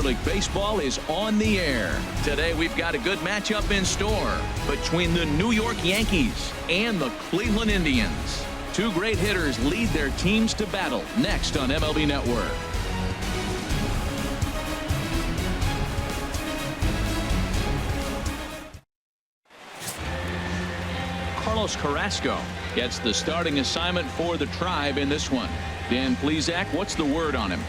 League Baseball is on the air. Today we've got a good matchup in store between the New York Yankees and the Cleveland Indians. Two great hitters lead their teams to battle next on MLB Network. Carlos Carrasco gets the starting assignment for the Tribe in this one. Dan Plesac, what's the word on him?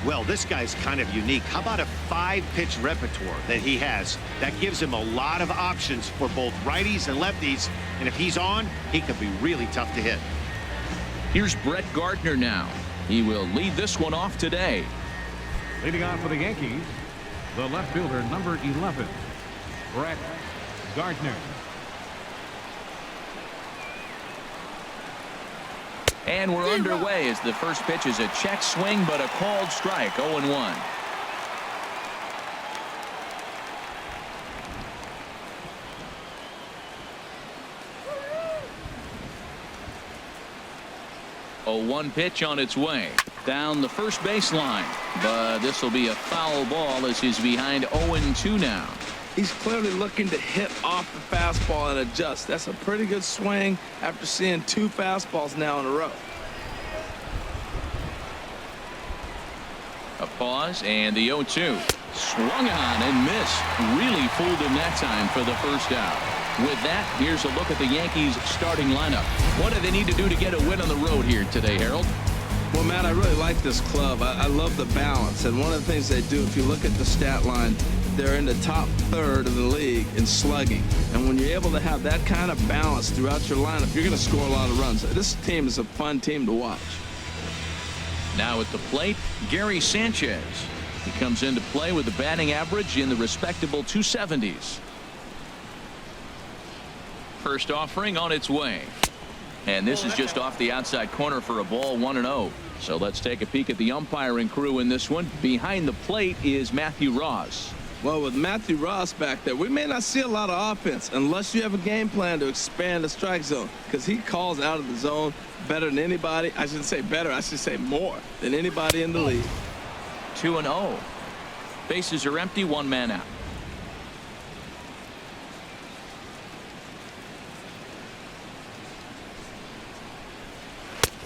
Well, this guy's kind of unique. How about a 5-pitch repertoire that he has? That gives him a lot of options for both righties and lefties. And if he's on, he could be really tough to hit. Here's Brett Gardner now. He will lead this one off today. Leading on for the Yankees, the left fielder, number 11, Brett Gardner. And we're underway as the first pitch is a check swing, but a called strike, 0-1. A 1 pitch on its way down the first baseline, but this will be a foul ball as he's behind 0-2 now. He's clearly looking to hit off the fastball and adjust. That's a pretty good swing after seeing 2 fastballs now in a row. A pause and the 0-2. Swung on and missed. Really fooled him that time for the first out. With that, here's a look at the Yankees starting lineup. What do they need to do to get a win on the road here today, Harold? Well, Matt, I really like this club. I love the balance. And one of the things they do, if you look at the stat line, they're in the top third of the league in slugging. And when you're able to have that kind of balance throughout your lineup, you're going to score a lot of runs. This team is a fun team to watch. Now at the plate, Gary Sanchez. He comes into play with a batting average in the respectable 270s. First offering on its way. And this is just off the outside corner for a ball, 1-0. So let's take a peek at the umpiring crew in this one. Behind the plate is Matthew Ross. Well, with Matthew Ross back there, we may not see a lot of offense unless you have a game plan to expand the strike zone, because he calls out of the zone better than anybody. I shouldn't say better, I should say more than anybody in the league. 2-0. Bases are empty, 1 man out.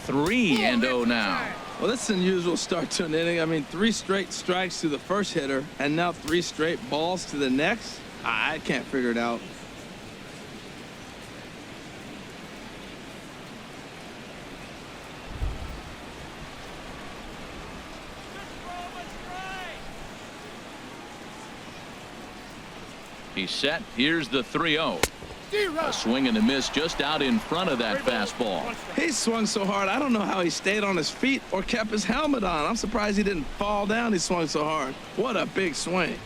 Three and 0 now. Well, that's an unusual start to an inning. I mean, 3 straight strikes to the first hitter, and now 3 straight balls to the next. I can't figure it out. He's set. Here's the 3-0. A swing and a miss just out in front of that fastball. He swung so hard, I don't know how he stayed on his feet or kept his helmet on. I'm surprised he didn't fall down. He swung so hard. What a big swing.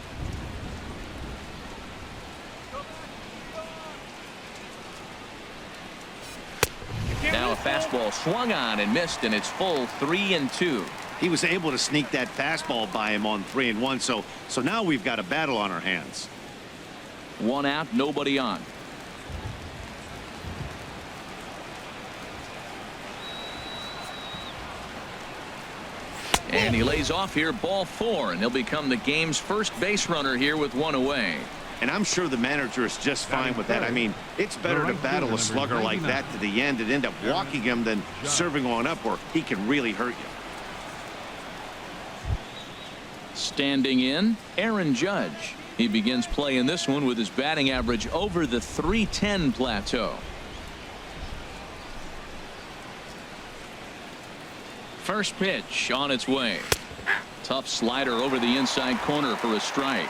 Now a fastball swung on and missed, and it's full 3-2. He was able to sneak that fastball by him on 3-1. So now we've got a battle on our hands. 1 out, nobody on. And he lays off here, ball 4, and he'll become the game's first base runner here with 1 away. And I'm sure the manager is just fine with that. I mean, it's better to battle a slugger like that to the end and end up walking him than serving on up where he can really hurt you. Standing in, Aaron Judge. He begins play in this one with his batting average over the .310 plateau. First pitch on its way. Tough slider over the inside corner for a strike.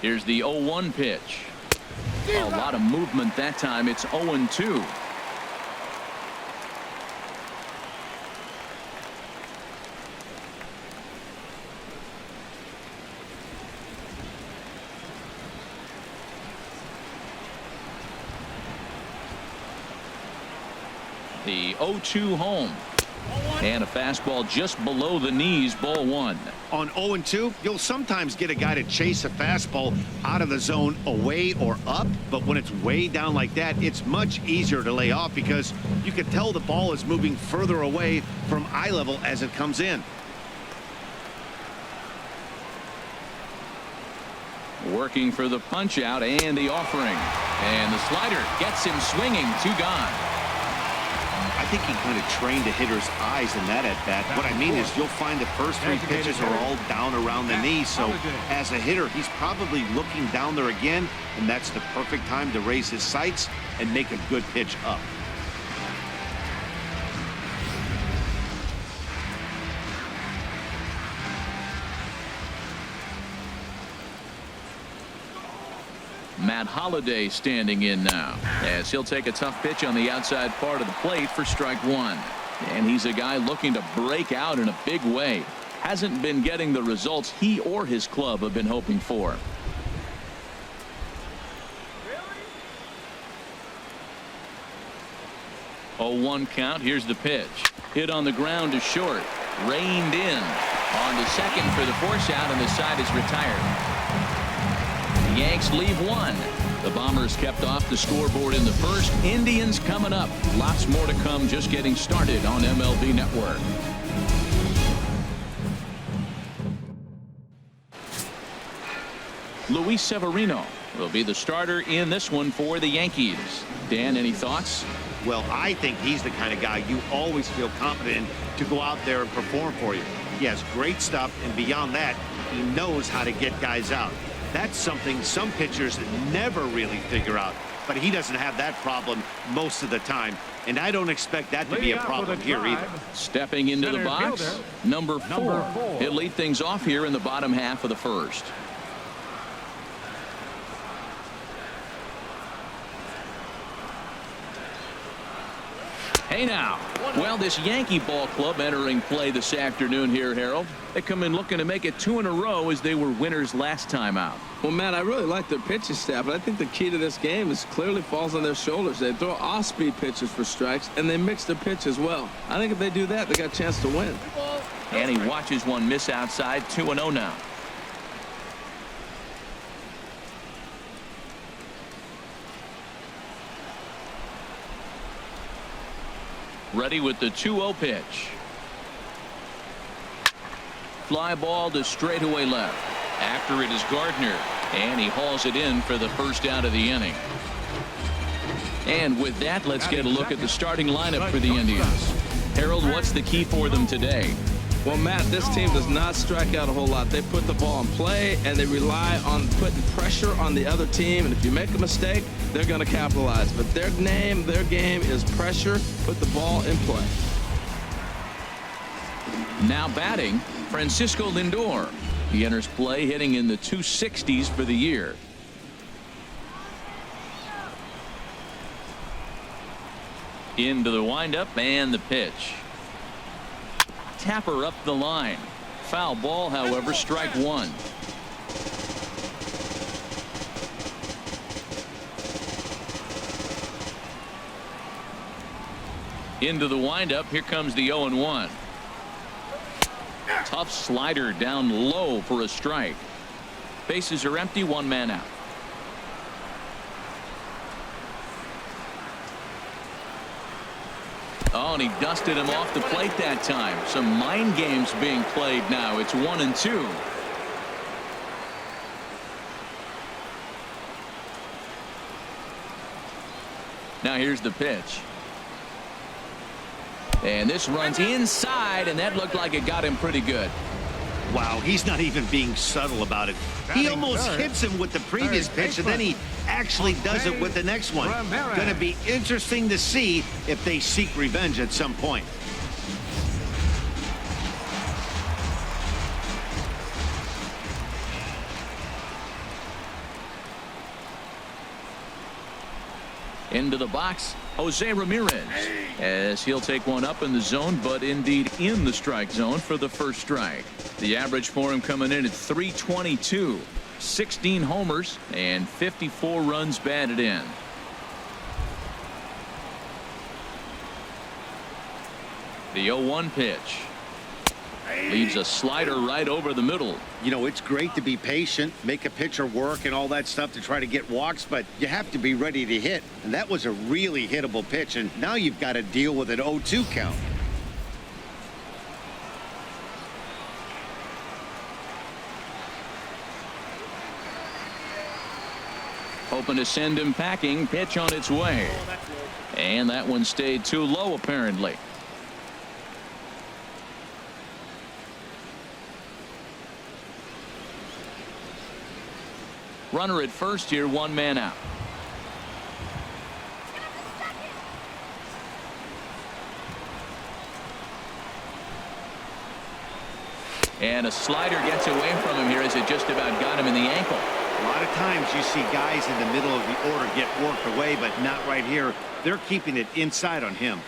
Here's the 0-1 pitch. A lot of movement that time. It's 0-2. The 0-2 home. And a fastball just below the knees, ball one. On 0-2, you'll sometimes get a guy to chase a fastball out of the zone away or up, but when it's way down like that, it's much easier to lay off because you can tell the ball is moving further away from eye level as it comes in. Working for the punch out and the offering. And the slider gets him swinging, 2 gone. I think he kind of trained the hitter's eyes in that at bat. What I mean is you'll find the first 3 pitches are all down around the knee. So as a hitter, he's probably looking down there again, and that's the perfect time to raise his sights and make a good pitch up. Matt Holliday standing in now as he'll take a tough pitch on the outside part of the plate for strike 1. And he's a guy looking to break out in a big way. Hasn't been getting the results he or his club have been hoping for. Oh, 1 count. Here's the pitch. Hit on the ground to short. Reined in. On to second for the force out, and the side is retired. The Yanks leave 1. The Bombers kept off the scoreboard in the first. Indians coming up. Lots more to come, just getting started on MLB Network. Luis Severino will be the starter in this one for the Yankees. Dan, any thoughts? Well, I think he's the kind of guy you always feel confident in to go out there and perform for you. He has great stuff, and beyond that, he knows how to get guys out. That's something some pitchers never really figure out, but he doesn't have that problem most of the time, and I don't expect that to be a problem here either. Stepping into the box, number 4. He'll lead things off here in the bottom half of the first. Hey now. Well, this Yankee ball club entering play this afternoon here, Harold. They come in looking to make it 2 in a row as they were winners last time out. Well, Matt, I really like their pitching staff, but I think the key to this game is clearly falls on their shoulders. They throw off-speed pitches for strikes, and they mix their pitch as well. I think if they do that, they got a chance to win. And he watches one miss outside, 2-0 now. Ready with the 2-0 pitch. Fly ball to straightaway left. After it is Gardner, and he hauls it in for the first out of the inning. And with that, let's get a look at the starting lineup for the Indians. Harold, what's the key for them today? Well, Matt, this team does not strike out a whole lot. They put the ball in play, and they rely on putting pressure on the other team. And if you make a mistake, they're going to capitalize. But their game is pressure, put the ball in play. Now batting, Francisco Lindor. He enters play hitting in the 260s for the year. Into the windup and the pitch. Tapper up the line. Foul ball, however, strike 1. Into the windup. Here comes the 0-1. Tough slider down low for a strike. Bases are empty, 1 man out. Oh, and he dusted him off the plate that time. Some mind games being played now. It's 1-2. Now here's the pitch. And this runs inside, and that looked like it got him pretty good. Wow, he's not even being subtle about it. He almost hits him with the previous pitch, and then he actually does it with the next one. Going to be interesting to see if they seek revenge at some point. Into the box, Jose Ramirez, as he'll take one up in the zone, but indeed in the strike zone for the first strike. The average for him coming in at .322, 16 homers and 54 runs batted in. The 0-1 pitch. Leaves a slider right over the middle. You know, it's great to be patient, make a pitcher work and all that stuff to try to get walks, but you have to be ready to hit. And that was a really hittable pitch, and now you've got to deal with an 0-2 count. Hoping to send him packing. Pitch on its way. And that one stayed too low, apparently. Runner at first here, 1 man out. And a slider gets away from him here as it just about got him in the ankle. A lot of times you see guys in the middle of the order get worked away, but not right here. They're keeping it inside on him.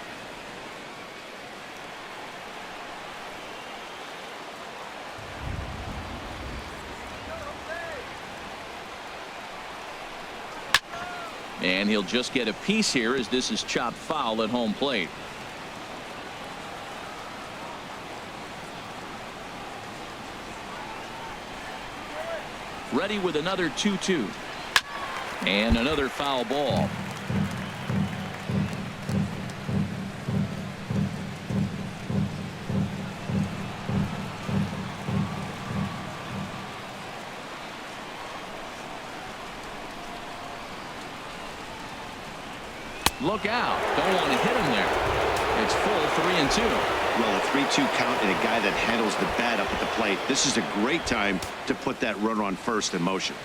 And he'll just get a piece here as this is chopped foul at home plate. Ready with another 2-2. And another foul ball. Look out. Don't want to hit him there. It's full 3-2. Well, a 3-2 count and a guy that handles the bat up at the plate. This is a great time to put that runner on first in motion.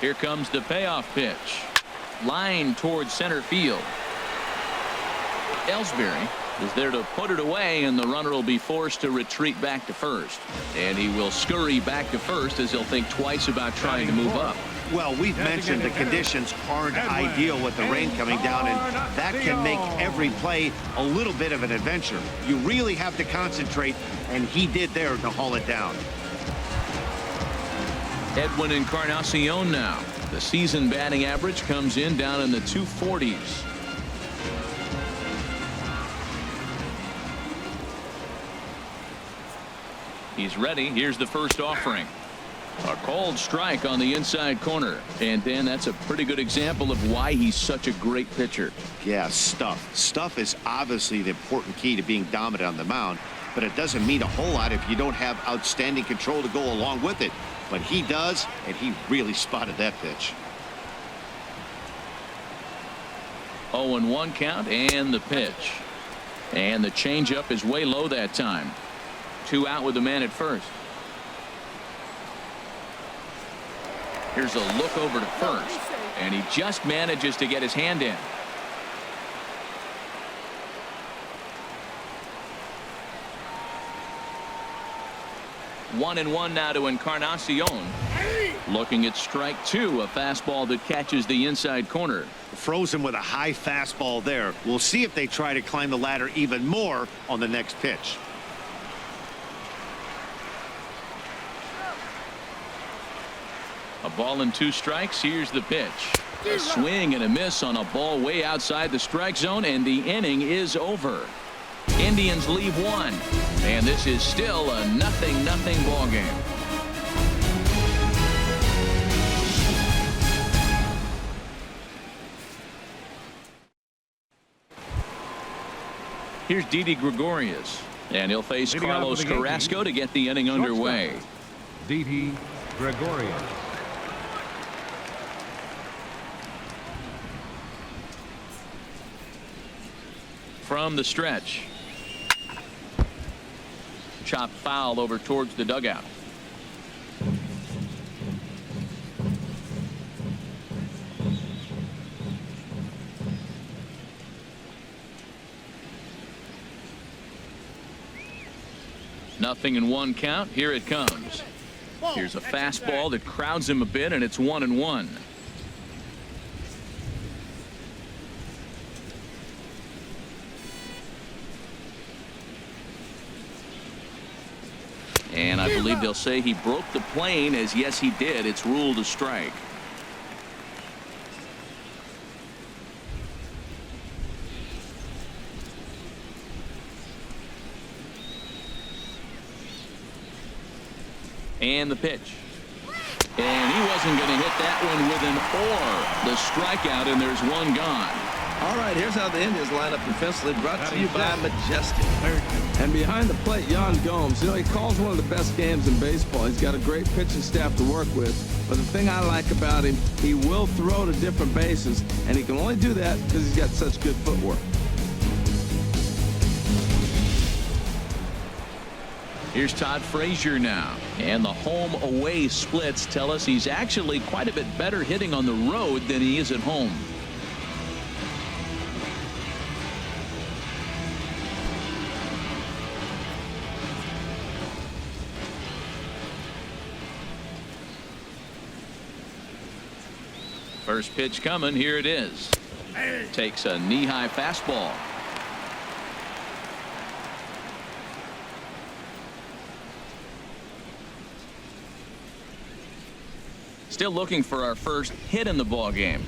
Here comes the payoff pitch. Line towards center field. Ellsbury is there to put it away, and the runner will be forced to retreat back to first. And he will scurry back to first as he'll think twice about trying to move up. Well, we've mentioned the conditions aren't ideal with the rain coming down, and that can make every play a little bit of an adventure. You really have to concentrate, and he did there to haul it down. Edwin Encarnacion now. The season batting average comes in down in the 240s. He's ready. Here's the first offering. A cold strike on the inside corner. And Dan, that's a pretty good example of why he's such a great pitcher. Yeah, stuff. Stuff is obviously the important key to being dominant on the mound, but it doesn't mean a whole lot if you don't have outstanding control to go along with it. But he does, and he really spotted that pitch. 0-1 count and the pitch. And the changeup is way low that time. 2 out with the man at first. Here's a look over to first, and he just manages to get his hand in. One and one now to Encarnacion. Looking at strike 2, a fastball that catches the inside corner. Frozen with a high fastball there. We'll see if they try to climb the ladder even more on the next pitch. A ball and 2 strikes. Here's the pitch. A swing and a miss on a ball way outside the strike zone, and the inning is over. Indians leave 1, and this is still a 0-0 ball game. Here's Didi Gregorius, and he'll face Carlos Carrasco to get the inning underway. Didi Gregorius. From the stretch. Chopped foul over towards the dugout. Nothing in 1 count. Here it comes. Here's a fastball that crowds him a bit, and it's 1-1. And I believe believe they'll say he broke the plane, as yes he did. It's ruled a strike. And the pitch. And he wasn't going to hit that one with an or. The strikeout, and there's one gone. All right, here's how the Indians line up defensively, brought to you by Majestic. And behind the plate, Yan Gomes. You know, he calls one of the best games in baseball. He's got a great pitching staff to work with. But the thing I like about him, he will throw to different bases, and he can only do that because he's got such good footwork. Here's Todd Frazier now. And the home-away splits tell us he's actually quite a bit better hitting on the road than he is at home. First pitch coming. Here it is. Takes a knee-high fastball. Still looking for our first hit in the ball game.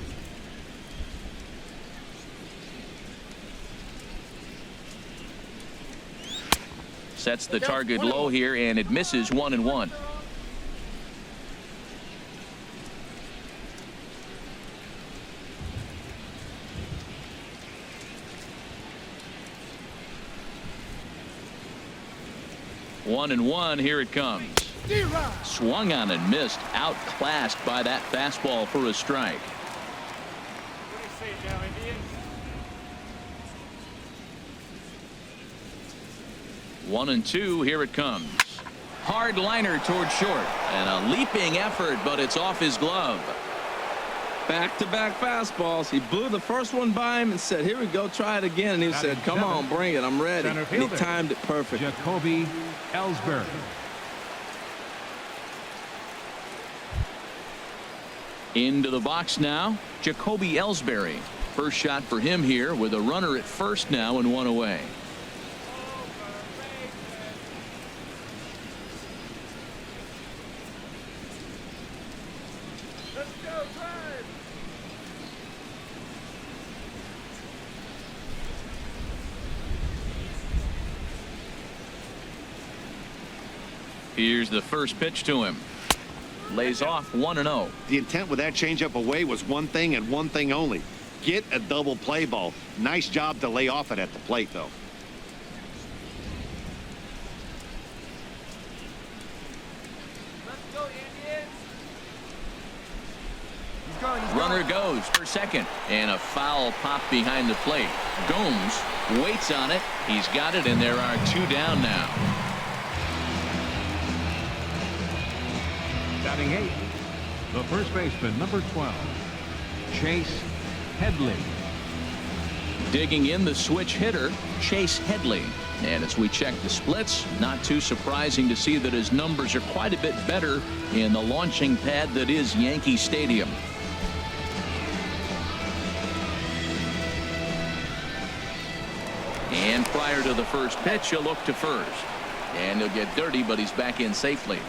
Sets the target low here, and it misses 1-1. One and one. Here it comes. Swung on and missed. Outclassed by that fastball for a strike. What do you say now, Indians? 1-2. Here it comes. Hard liner toward short, and a leaping effort, but it's off his glove. Back-to-back fastballs. He blew the first one by him and said, here we go, try it again. And he said, come on, bring it, I'm ready. And he timed it perfect. Jacoby Ellsbury. Into the box now, Jacoby Ellsbury. First shot for him here with a runner at first now and one away. Let's go, drive! Here's the first pitch to him. Lays off 1-0. The intent with that changeup away was one thing and one thing only. Get a double play ball. Nice job to lay off it at the plate, though. Let's go, Indians! Runner goes for second, and a foul pop behind the plate. Gomes waits on it. He's got it, and there are two down now. Batting 8, the first baseman, number 12, Chase Headley. Digging in, the switch hitter, Chase Headley. And as we check the splits, not too surprising to see that his numbers are quite a bit better in the launching pad that is Yankee Stadium. And prior to the first pitch, he'll look to first. And he'll get dirty, but he's back in safely.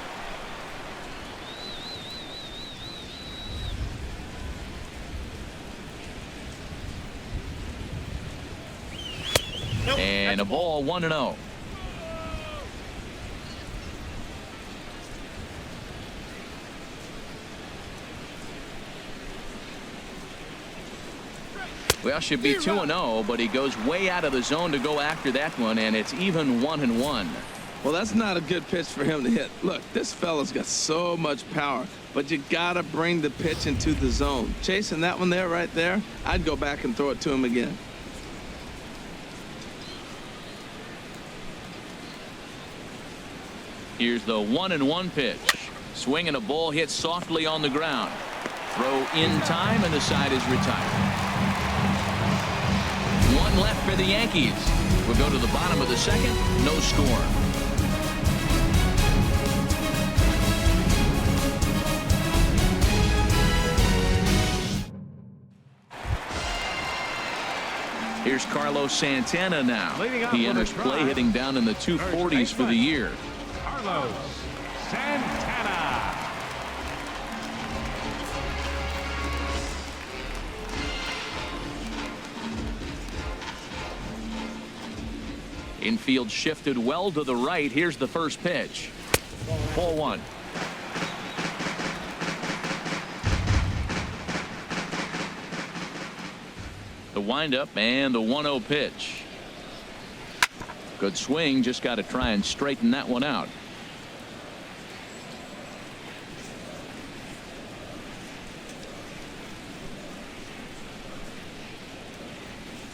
And a ball, 1-0. Well, should be 2-0, but he goes way out of the zone to go after that one, and it's even 1-1. Well, that's not a good pitch for him to hit. Look, this fella's got so much power, but you gotta bring the pitch into the zone. Chasing that one there, right there, I'd go back and throw it to him again. Here's the 1-1 pitch. Swinging a ball hit softly on the ground. Throw in time, and the side is retired. One left for the Yankees. We'll go to the bottom of the second. No score. Here's Carlos Santana now. He enters play hitting down in the 240s for the year. Carlos Santana. Infield shifted well to the right. Here's the first pitch. Ball one. The windup and the 1-0 pitch. Good swing. Just got to try and straighten that one out.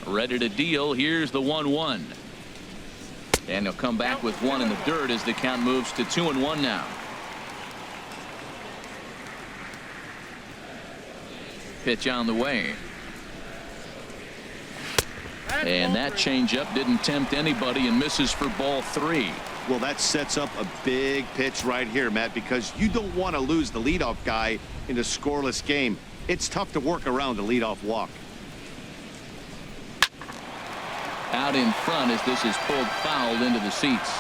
Ready to deal. Here's the 1-1. And he'll come back with one in the dirt as the count moves to 2-1 now. Pitch on the way. And that changeup didn't tempt anybody and misses for ball 3. Well, that sets up a big pitch right here, Matt, because you don't want to lose the leadoff guy in a scoreless game. It's tough to work around a leadoff walk. Out in front as this is pulled foul into the seats.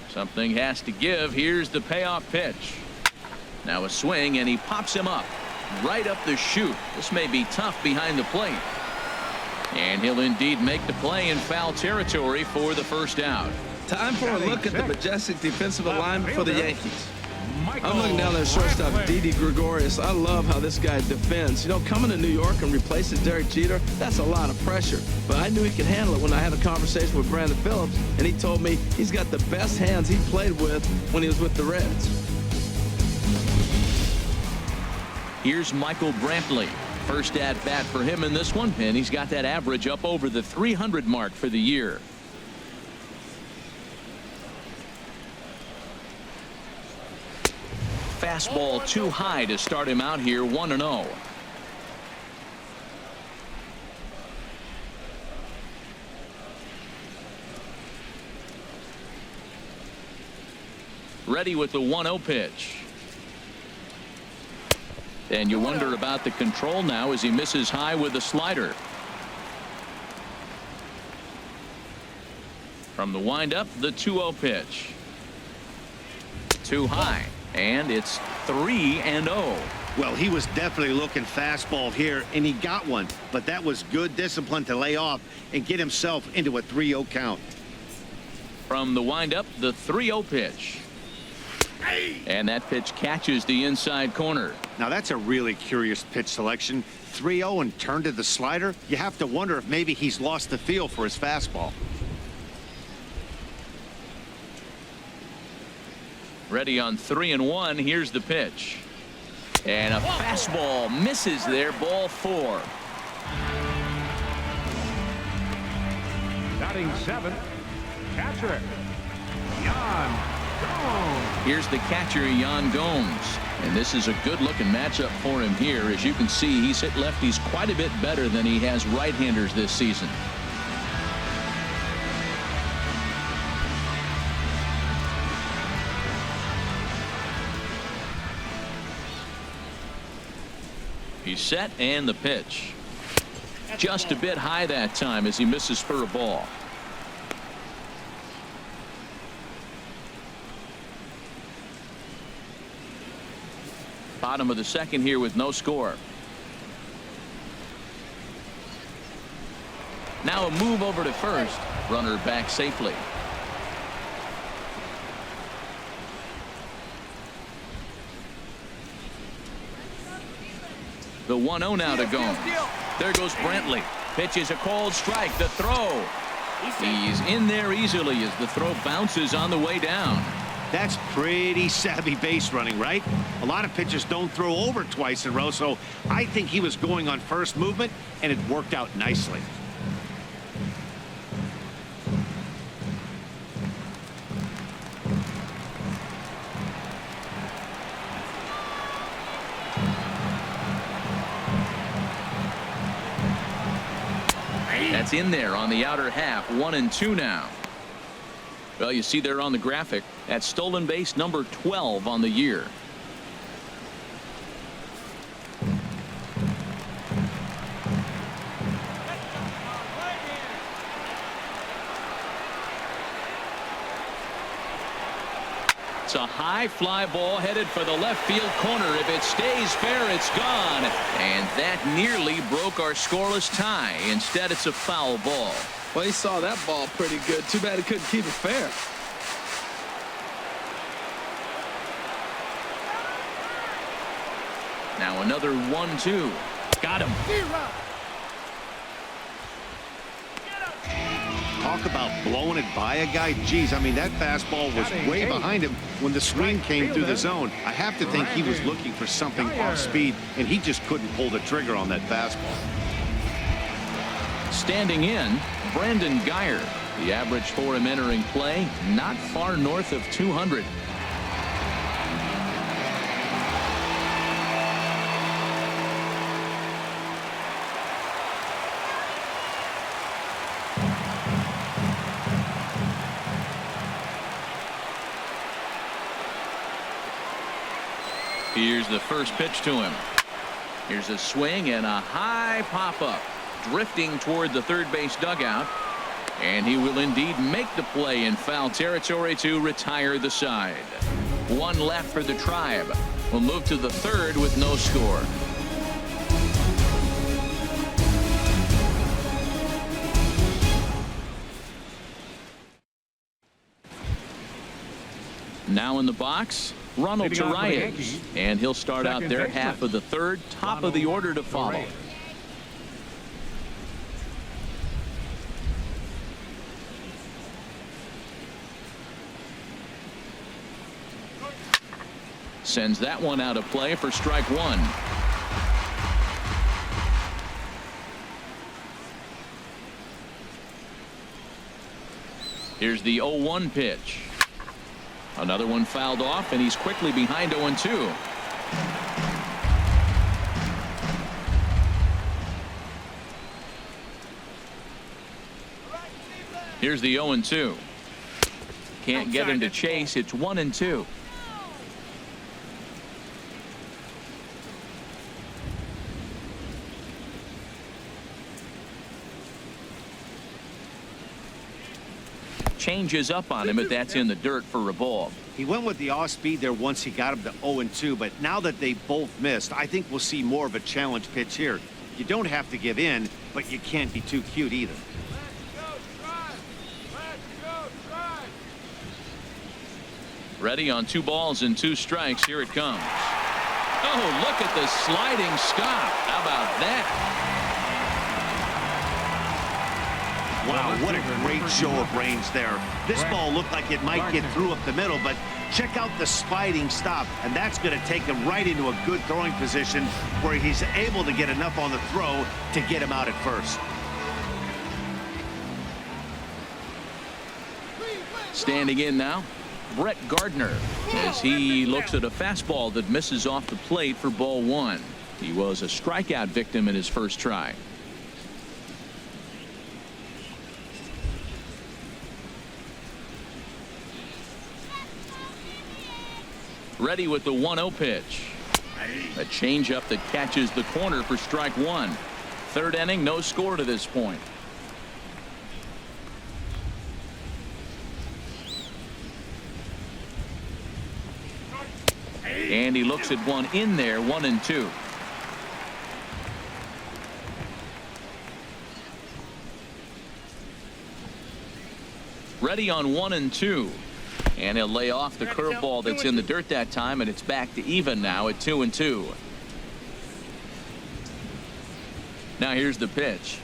Something has to give. Here's the payoff pitch. Now a swing, and he pops him up right up the chute. This may be tough behind the plate. And he'll indeed make the play in foul territory for the first out. Time for a look at the majestic defensive alignment for the Yankees. I'm looking down there, shortstop Didi Gregorius. I love how this guy defends. You know, coming to New York and replacing Derek Jeter, that's a lot of pressure. But I knew he could handle it when I had a conversation with Brandon Phillips, and he told me he's got the best hands he played with when he was with the Reds. Here's Michael Brantley. First at bat for him in this one, and he's got that average up over the 300 mark for the year. Fastball too high to start him out here. 1-0. Ready with the 1-0 pitch. And you wonder about the control now as he misses high with the slider. From the windup, the 2-0 pitch. Too high. And it's 3-0. Well, he was definitely looking fastball here, and he got one. But that was good discipline to lay off and get himself into a 3-0 count. From the windup, the 3-0 pitch. And that pitch catches the inside corner. Now, that's a really curious pitch selection. 3-0 and turn to the slider. You have to wonder if maybe he's lost the feel for his fastball. Ready on 3-1. Here's the pitch. And a fastball misses there. Ball 4. Batting 7th, catcher, Yan Gomes. Here's the catcher, Yan Gomes. And this is a good-looking matchup for him here. As you can see, he's hit lefties quite a bit better than he has right-handers this season. He's set, and the pitch. Just a bit high that time as he misses for a ball. Bottom of the second here with no score. Now a move over to first. Runner back safely. The 1-0 now to Gomes. There goes Brantley. Pitch is a called strike. The throw. He's in there easily as the throw bounces on the way down. That's pretty savvy base running, right? A lot of pitchers don't throw over twice in a row, so I think he was going on first movement, and it worked out nicely. That's in there on the outer half. 1-2 now. Well, you see there on the graphic, that's stolen base number 12 on the year. It's a high fly ball headed for the left field corner. If it stays fair, it's gone. And that nearly broke our scoreless tie. Instead, it's a foul ball. Well, he saw that ball pretty good. Too bad he couldn't keep it fair. Now another 1-2. Got him. Talk about blowing it by a guy. Geez, I mean, that fastball was way behind him when the swing came through the zone. I have to think he was looking for something off speed, and he just couldn't pull the trigger on that fastball. Standing in, Brandon Geyer. The average for him entering play, not far north of 200. Here's the first pitch to him. Here's a swing and a high pop-up. Drifting toward the third base dugout. And he will indeed make the play in foul territory to retire the side. One left for the Tribe. We'll move to the third with no score. Now in the box, Ronald Torreyes, and he'll start out there half of the third, top of the order to follow. Sends that one out of play for strike one. Here's the 0-1 pitch. Another one fouled off, and he's quickly behind 0-2. Here's the 0-2. Can't get him to chase. It's 1-2. Changes up on him, but that's in the dirt for a ball. He went with the off speed there once he got him to 0-2, but now that they both missed, I think we'll see more of a challenge pitch here. You don't have to give in, but you can't be too cute either. Ready on 2 balls and 2 strikes. Here it comes. Oh, look at the sliding stop. How about that? Wow, what a great show of range there. This ball looked like it might get through up the middle, but check out the sliding stop, and that's going to take him right into a good throwing position where he's able to get enough on the throw to get him out at first. Standing in now, Brett Gardner, as he looks at a fastball that misses off the plate for ball 1. He was a strikeout victim in his first try. Ready with the 1-0 pitch. A changeup that catches the corner for strike 1. Third inning, no score to this point. And he looks at one in there, 1-2. Ready on 1-2. And he'll lay off the curveball that's in the dirt that time, and it's back to even now at 2-2. Now here's the pitch.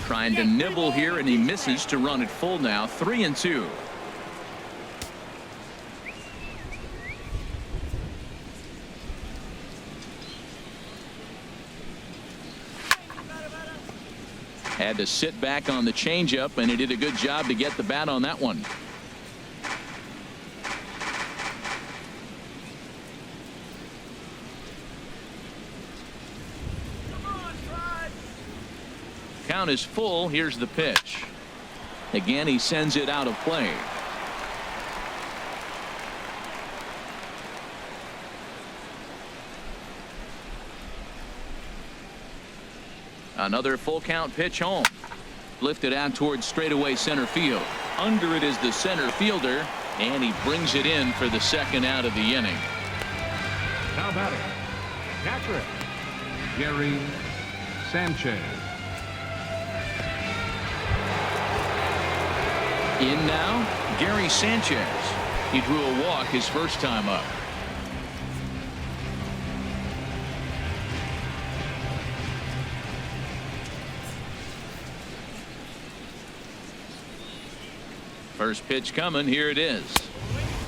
Trying to nibble here, and he misses to run it full now, 3-2. Had to sit back on the changeup, and he did a good job to get the bat on that one. Count is full. Here's the pitch. Again, he sends it out of play. Another full count pitch home. Lifted out towards straightaway center field. Under it is the center fielder, And he brings it in for the second out of the inning. Now batting, catcher, Gary Sanchez. In now, Gary Sanchez. He drew a walk his first time up. First pitch coming. Here it is.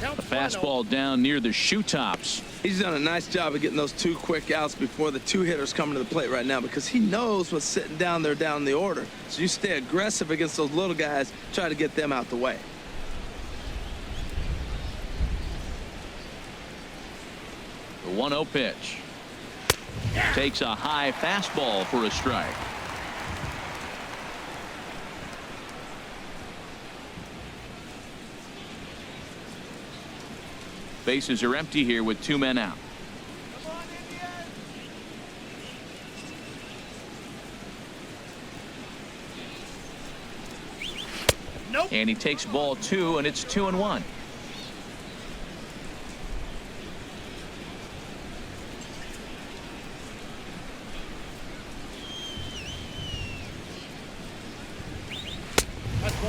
A fastball down near the shoe tops. He's done a nice job of getting those 2 quick outs before the 2 hitters coming to the plate right now, because he knows what's sitting down there down the order. So you stay aggressive against those little guys, try to get them out the way. The 1-0 pitch. Takes a high fastball for a strike. Bases are empty here with 2 men out. Come on, Indians! Nope. And he takes ball 2, and it's 2-1.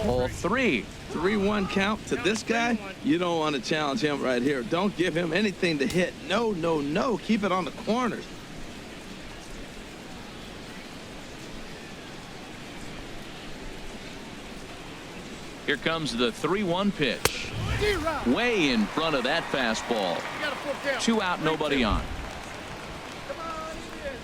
Ball 3. 3-1 count to this guy. You don't want to challenge him right here. Don't give him anything to hit. No, no, no. Keep it on the corners. Here comes the 3-1 pitch. Way in front of that fastball. 2 out, nobody on. Come on, Indians!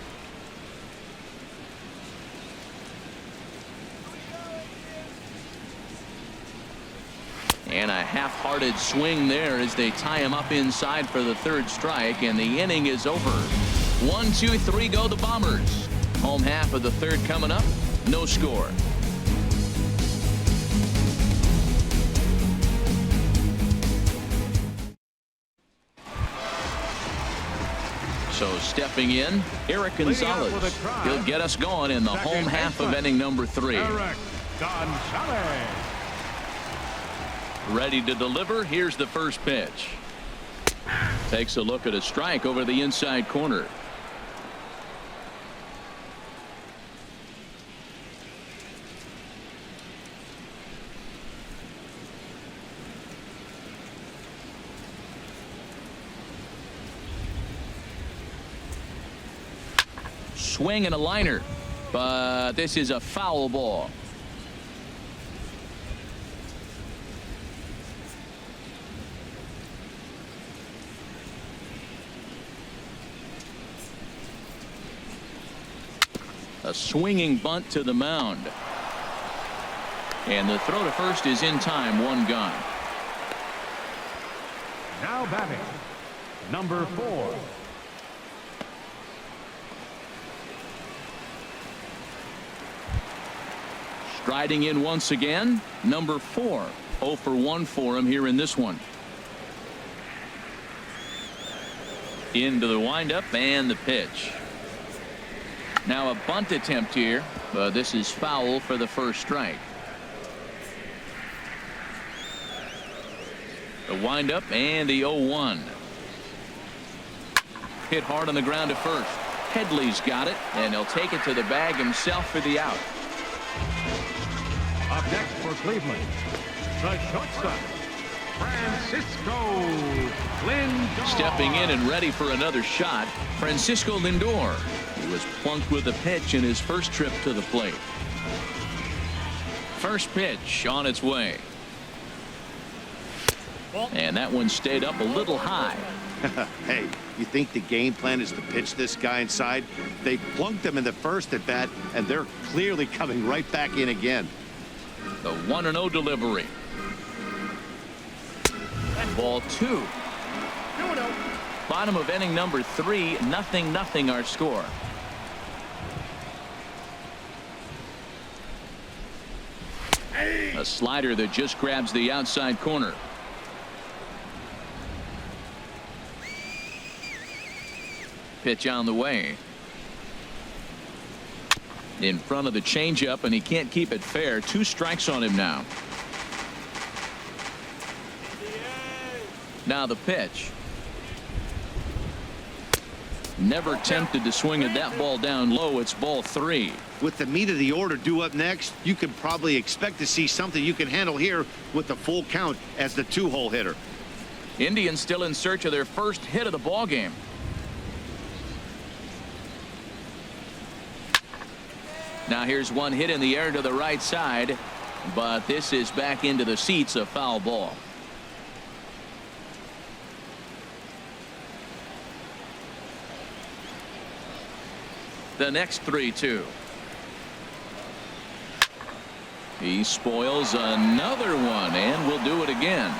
And a half-hearted swing there as they tie him up inside for the 3rd strike, and the inning is over. 1, 2, 3 go the Bombers. Home half of the 3rd coming up. No score. So stepping in, Eric Gonzalez. He'll get us going in the home half of inning number 3. Eric Gonzalez. Ready to deliver. Here's the first pitch. Takes a look at a strike over the inside corner. Swing and a liner, but this is a foul ball. A swinging bunt to the mound. And the throw to first is in time. 1 gone. Now batting, number 4. Striding in once again, number 4. 0 for 1 for him here in this one. Into the windup and the pitch. Now a bunt attempt here, but this is foul for the first strike. The windup and the 0-1. Hit hard on the ground to first. Headley's got it, and he'll take it to the bag himself for the out. Up next for Cleveland, the shortstop, Francisco Lindor. Stepping in and ready for another shot, Francisco Lindor. He was plunked with a pitch in his first trip to the plate. First pitch on its way. And that one stayed up a little high. Hey, you think the game plan is to pitch this guy inside? They plunked him in the first at bat, and they're clearly coming right back in again. The 1-0 delivery. Ball 2. Bottom of inning number 3, 0-0 our score. A slider that just grabs the outside corner. Pitch on the way. In front of the changeup, and he can't keep it fair. 2 strikes on him now. Now the pitch. Never tempted to swing at that ball down low. It's ball 3. With the meat of the order due up next, you can probably expect to see something you can handle here with the full count as the 2-hole hitter. Indians still in search of their first hit of the ball game. Now here's one hit in the air to the right side, but this is back into the seats, a foul ball. The next 3-2. He spoils another one and will do it again.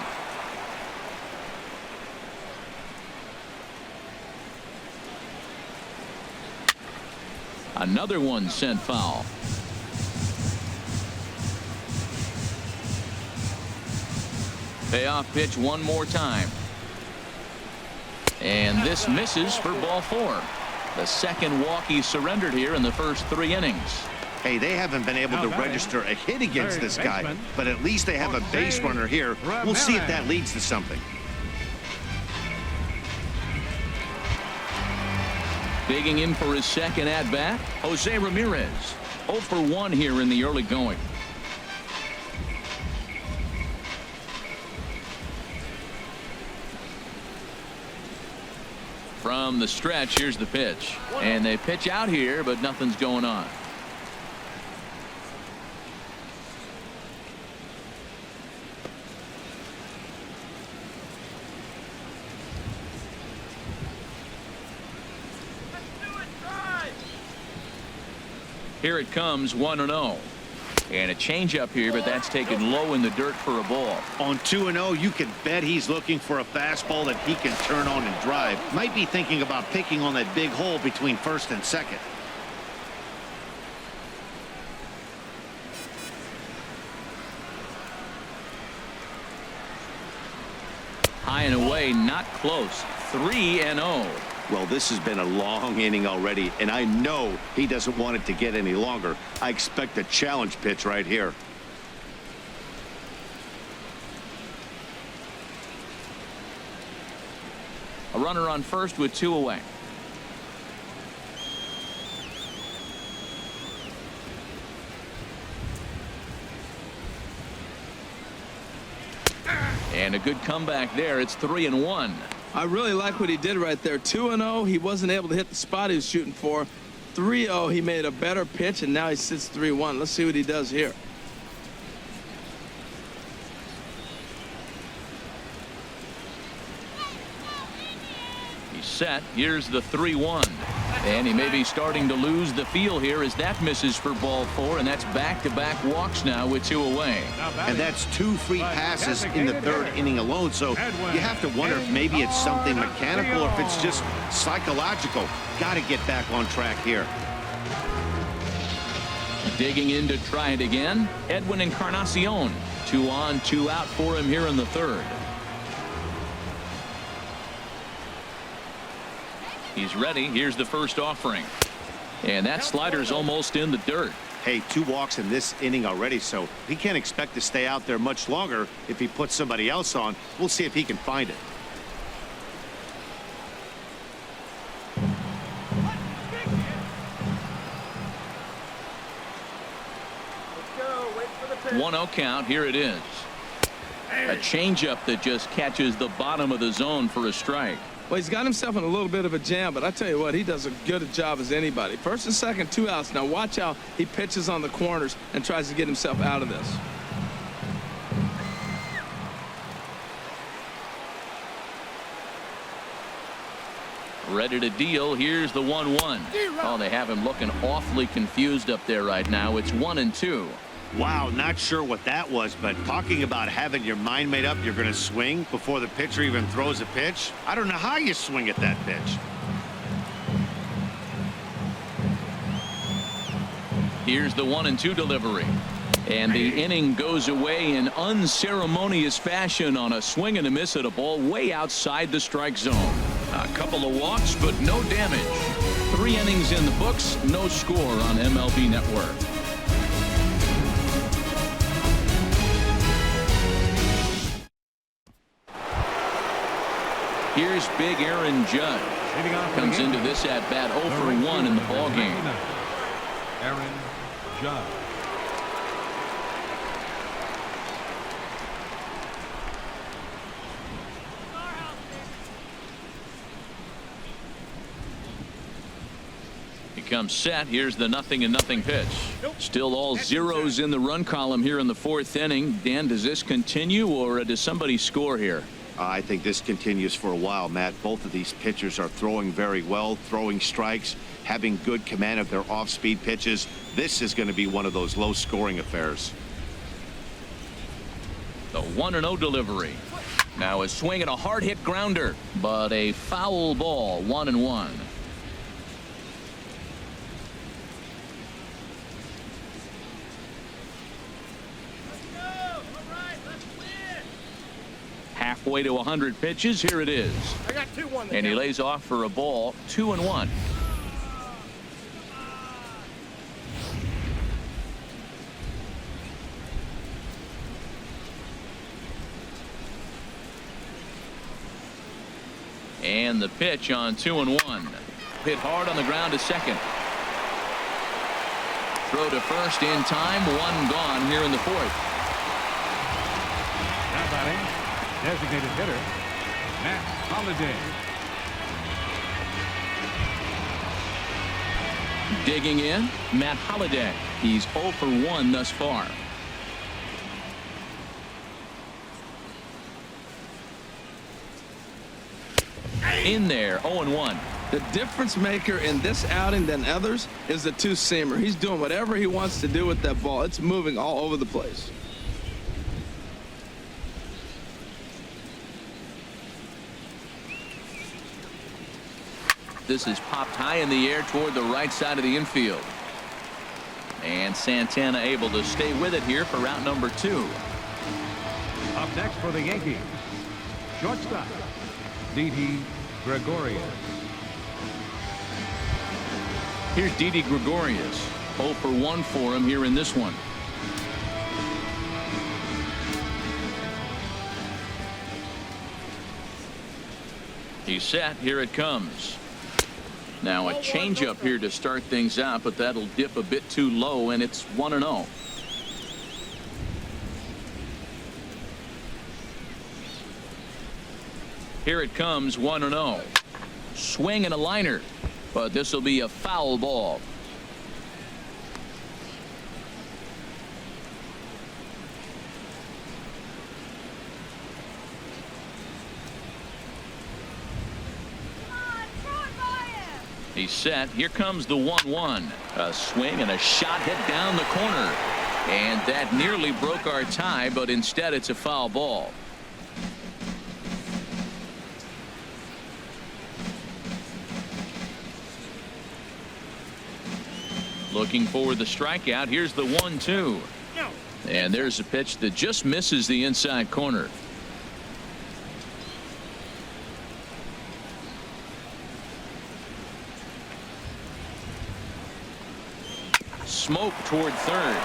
Another one sent foul. Payoff pitch one more time. And this misses for ball 4. The second walk he surrendered here in the first 3 innings. Hey, they haven't been able to register a hit against this guy, but at least they have a base runner here. We'll see if that leads to something. Digging in for his second at-bat, Jose Ramirez. 0 for 1 here in the early going. From the stretch, here's the pitch. And they pitch out here, but nothing's going on. Here it comes, 1-0. And a changeup here, but that's taken low in the dirt for a ball. On 2-0, you can bet he's looking for a fastball that he can turn on and drive. Might be thinking about picking on that big hole between first and second. High and away, not close. 3-0. Well, this has been a long inning already, and I know he doesn't want it to get any longer. I expect a challenge pitch right here. A runner on first with 2 away. And a good comeback there. It's 3-1. I really like what he did right there. 2-0, he wasn't able to hit the spot he was shooting for. 3-0, he made a better pitch, and now he sits 3-1. Let's see what he does here. He's set. Here's the 3-1. And he may be starting to lose the feel here as that misses for ball 4, and that's back-to-back walks now with 2 away. And that's 2 free passes in the 3rd inning alone, so you have to wonder if maybe it's something mechanical or if it's just psychological. Got to get back on track here. Digging in to try it again, Edwin Encarnacion. 2 on, 2 out for him here in the 3rd. He's ready. Here's the first offering. And that slider's almost in the dirt. Hey, 2 walks in this inning already, so he can't expect to stay out there much longer if he puts somebody else on. We'll see if he can find it. Let's go. Wait for the pitch. 1-0 count. Here it is. A changeup that just catches the bottom of the zone for a strike. Well, he's got himself in a little bit of a jam, but I tell you what, he does as good a job as anybody. First and second, 2 outs. Now watch how he pitches on the corners and tries to get himself out of this. Ready to deal. Here's the 1-1. Oh, they have him looking awfully confused up there right now. It's 1-2. Wow, not sure what that was, but talking about having your mind made up you're going to swing before the pitcher even throws a pitch. I don't know how you swing at that pitch. Here's the 1-2 delivery. And the inning goes away in unceremonious fashion on a swing and a miss at a ball way outside the strike zone. A couple of walks, but no damage. 3 innings in the books, no score on MLB Network. Here's big Aaron Judge. Leading off for the Comes into Yankees, this at bat 0 the for right 1 in the fielder, ball number game. 99, Aaron Judge. He comes set. Here's the 0-0 pitch. Still all zeros in the run column here in the 4th inning. Dan, does this continue, or does somebody score here? I think this continues for a while, Matt. Both of these pitchers are throwing very well, throwing strikes, having good command of their off-speed pitches. This is going to be one of those low-scoring affairs. The 1-0 delivery. Now a swing and a hard hit grounder, but a foul ball. 1-1. Halfway to 100 pitches. Here it is. I got 2-1. And he lays off for a ball. 2-1. And the pitch on 2-1. Hit hard on the ground to second. Throw to first in time. 1 gone here in the 4th. Now batting, designated hitter, Matt Holliday. Digging in, Matt Holliday. He's 0 for 1 thus far. In there, 0-1. The difference maker in this outing than others is the two-seamer. He's doing whatever he wants to do with that ball. It's moving all over the place. This is popped high in the air toward the right side of the infield. And Santana able to stay with it here for route number 2. Up next for the Yankees, shortstop, Didi Gregorius. Here's Didi Gregorius. 0 for 1 for him here in this one. He's set. Here it comes. Now a changeup here to start things out, but that'll dip a bit too low, and it's 1-0. Here it comes, 1-0. Swing and a liner, but this will be a foul ball. He's set. Here comes the 1-1. A swing and a shot hit down the corner. And that nearly broke our tie, but instead it's a foul ball. Looking for the strikeout. Here's the 1-2. And there's a pitch that just misses the inside corner. Smoke toward third.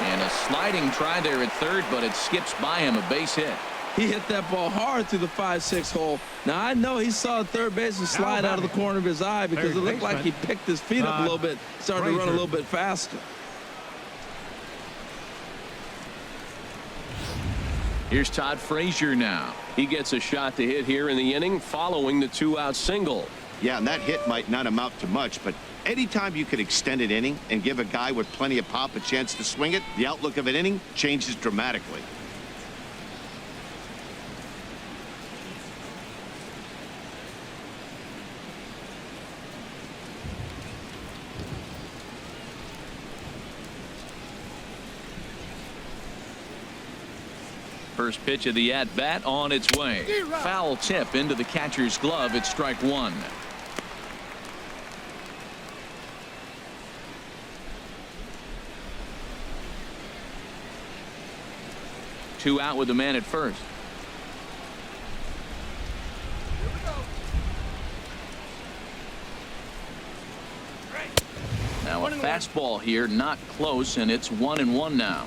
And a sliding try there at third, but it skips by him, a base hit. He hit that ball hard through the 5-6 hole. Now, I know he saw the third baseman slide out of the corner of his eye because it looked like he picked his feet up a little bit, started to run a little bit faster. Here's Todd Frazier now. He gets a shot to hit here in the inning following the 2-out single. Yeah, and that hit might not amount to much, but anytime you can extend an inning and give a guy with plenty of pop a chance to swing it, the outlook of an inning changes dramatically. First pitch of the at-bat on its way. Foul tip into the catcher's glove. It's strike 1. Two out with the man at first. Now a fastball here, not close, and it's 1-1 now.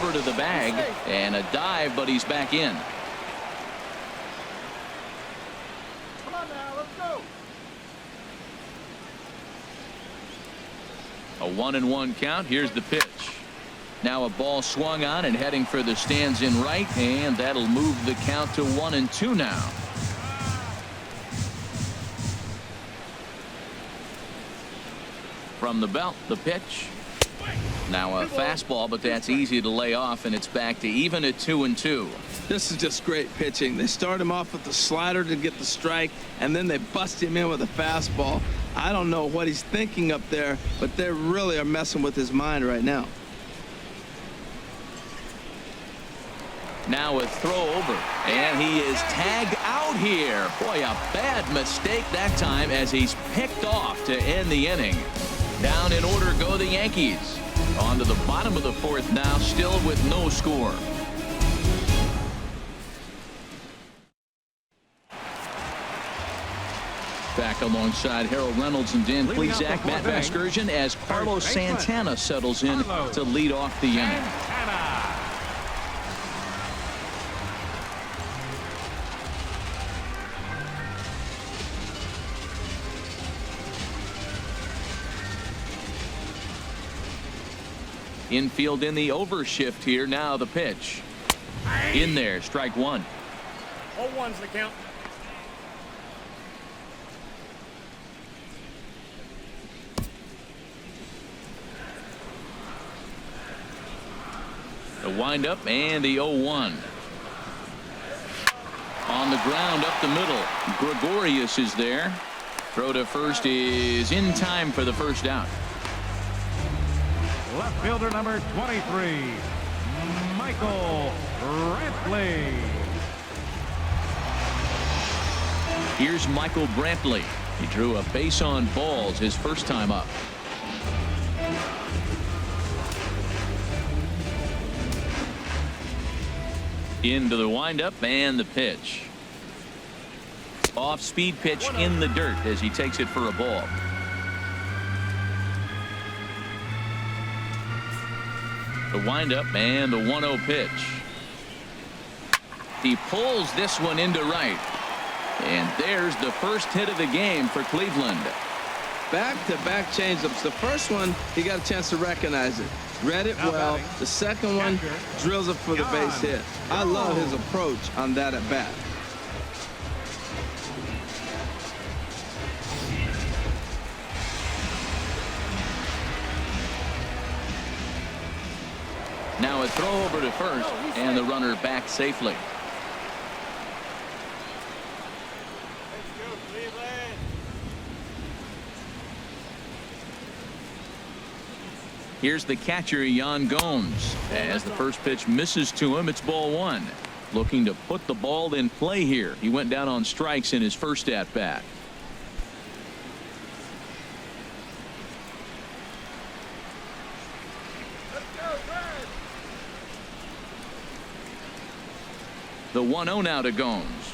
over to the bag and a dive, but he's back in. Come on now, let's go. A 1-1 count. Here's the pitch. Now a ball swung on and heading for the stands in right, and that'll move the count to 1-2 now. From the belt, the pitch. Now a fastball, but that's easy to lay off, and it's back to even at 2-2. This is just great pitching. They start him off with the slider to get the strike, and then they bust him in with a fastball. I don't know what he's thinking up there, but they really are messing with his mind right now. Now a throw over, and he is tagged out here. Boy, a bad mistake that time as he's picked off to end the inning. Down in order go the Yankees. On to the bottom of the fourth now, still with no score. Back alongside Harold Reynolds and Dan Plesac, Matt Vasgersian, as Carlos Santana settles in to lead off the inning. Infield in the overshift here. Now the pitch. In there, strike one. 0-1's the count. The windup and the 0-1. On the ground up the middle. Gregorius is there. Throw to first is in time for the first out. Left fielder number 23, Michael Brantley. Here's Michael Brantley. He drew a base on balls his first time up. Into the windup and the pitch. Off speed pitch in the dirt as he takes it for a ball. The windup and the 1-0 pitch. He pulls this one into right. And there's the first hit of the game for Cleveland. Back-to-back changeups. The first one, he got a chance to recognize it. Read it well. The second one, drills it for the base hit. I love his approach on that at bat. Now a throw over to first, and the runner back safely. Here's the catcher, Yan Gomes. As the first pitch misses to him, it's ball one. Looking to put the ball in play here. He went down on strikes in his first at bat. The 1-0 now to Gomes.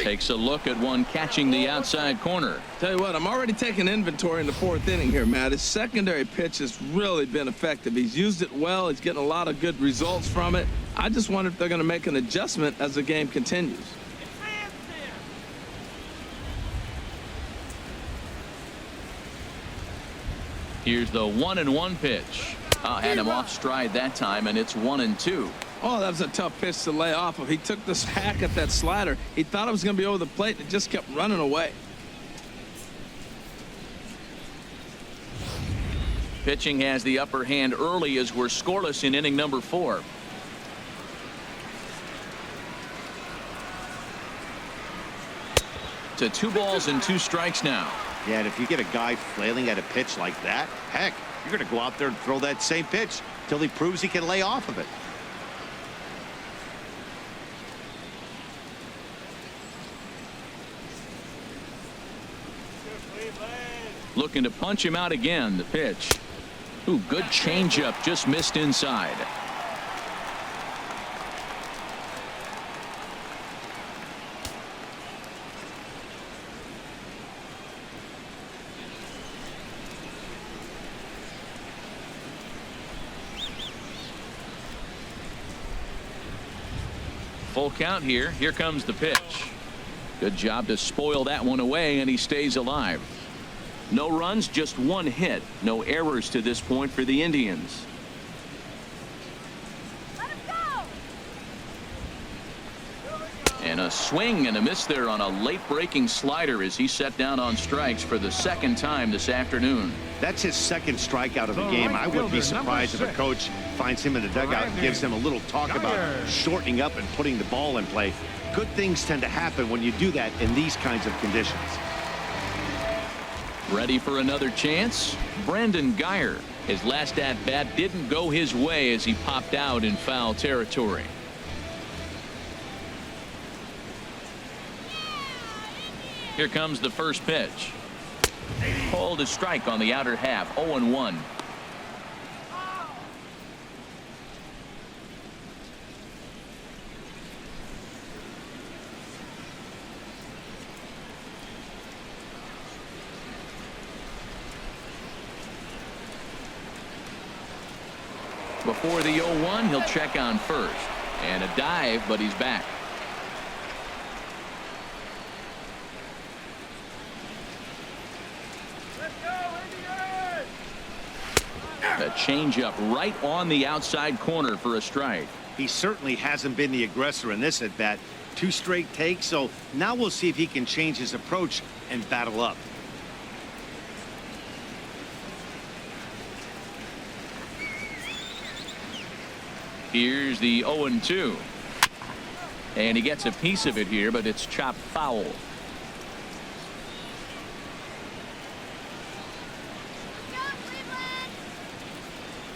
Takes a look at one catching the outside corner. Tell you what, I'm already taking inventory in the fourth inning here, Matt. His secondary pitch has really been effective. He's used it well. He's getting a lot of good results from it. I just wonder if they're going to make an adjustment as the game continues. Here's the 1-1 pitch. Had him off stride that time, and it's 1-2. Oh, that was a tough pitch to lay off of. He took this hack at that slider. He thought it was going to be over the plate, and it just kept running away. Pitching has the upper hand early as we're scoreless in inning number 4. To 2 balls and 2 strikes now. Yeah, and if you get a guy flailing at a pitch like that, heck, you're going to go out there and throw that same pitch till he proves he can lay off of it. Looking to punch him out again. The pitch. Ooh, good changeup, just missed inside. Full count here. Here comes the pitch. Good job to spoil that one away, and he stays alive. No runs, just one hit. No errors to this point for the Indians. And a swing and a miss there on a late breaking slider as he set down on strikes for the second time this afternoon. That's his second strikeout of the game. I wouldn't be surprised if a coach finds him in the dugout and gives him a little talk about shortening up and putting the ball in play. Good things tend to happen when you do that in these kinds of conditions. Ready for another chance? Brandon Geyer. His last at-bat didn't go his way as he popped out in foul territory. Here comes the first pitch. Called a strike on the outer half. 0-1. Before the 0-1, he'll check on first. And a dive, but he's back. A changeup right on the outside corner for a strike. He certainly hasn't been the aggressor in this at bat. 2 straight takes, so now we'll see if he can change his approach and battle up. Here's the 0-2. And he gets a piece of it here, but it's chopped foul.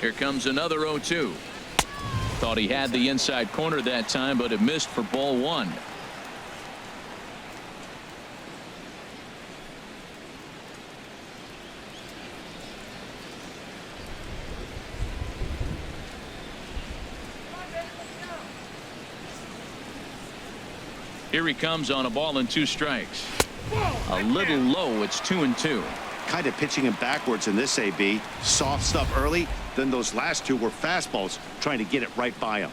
Here comes another 0-2. Thought he had the inside corner that time, but it missed for ball 1. Here he comes on a ball and 2 strikes. A little low. It's 2-2. Kind of pitching him backwards in this AB. Soft stuff early, then those last 2 were fastballs, trying to get it right by him.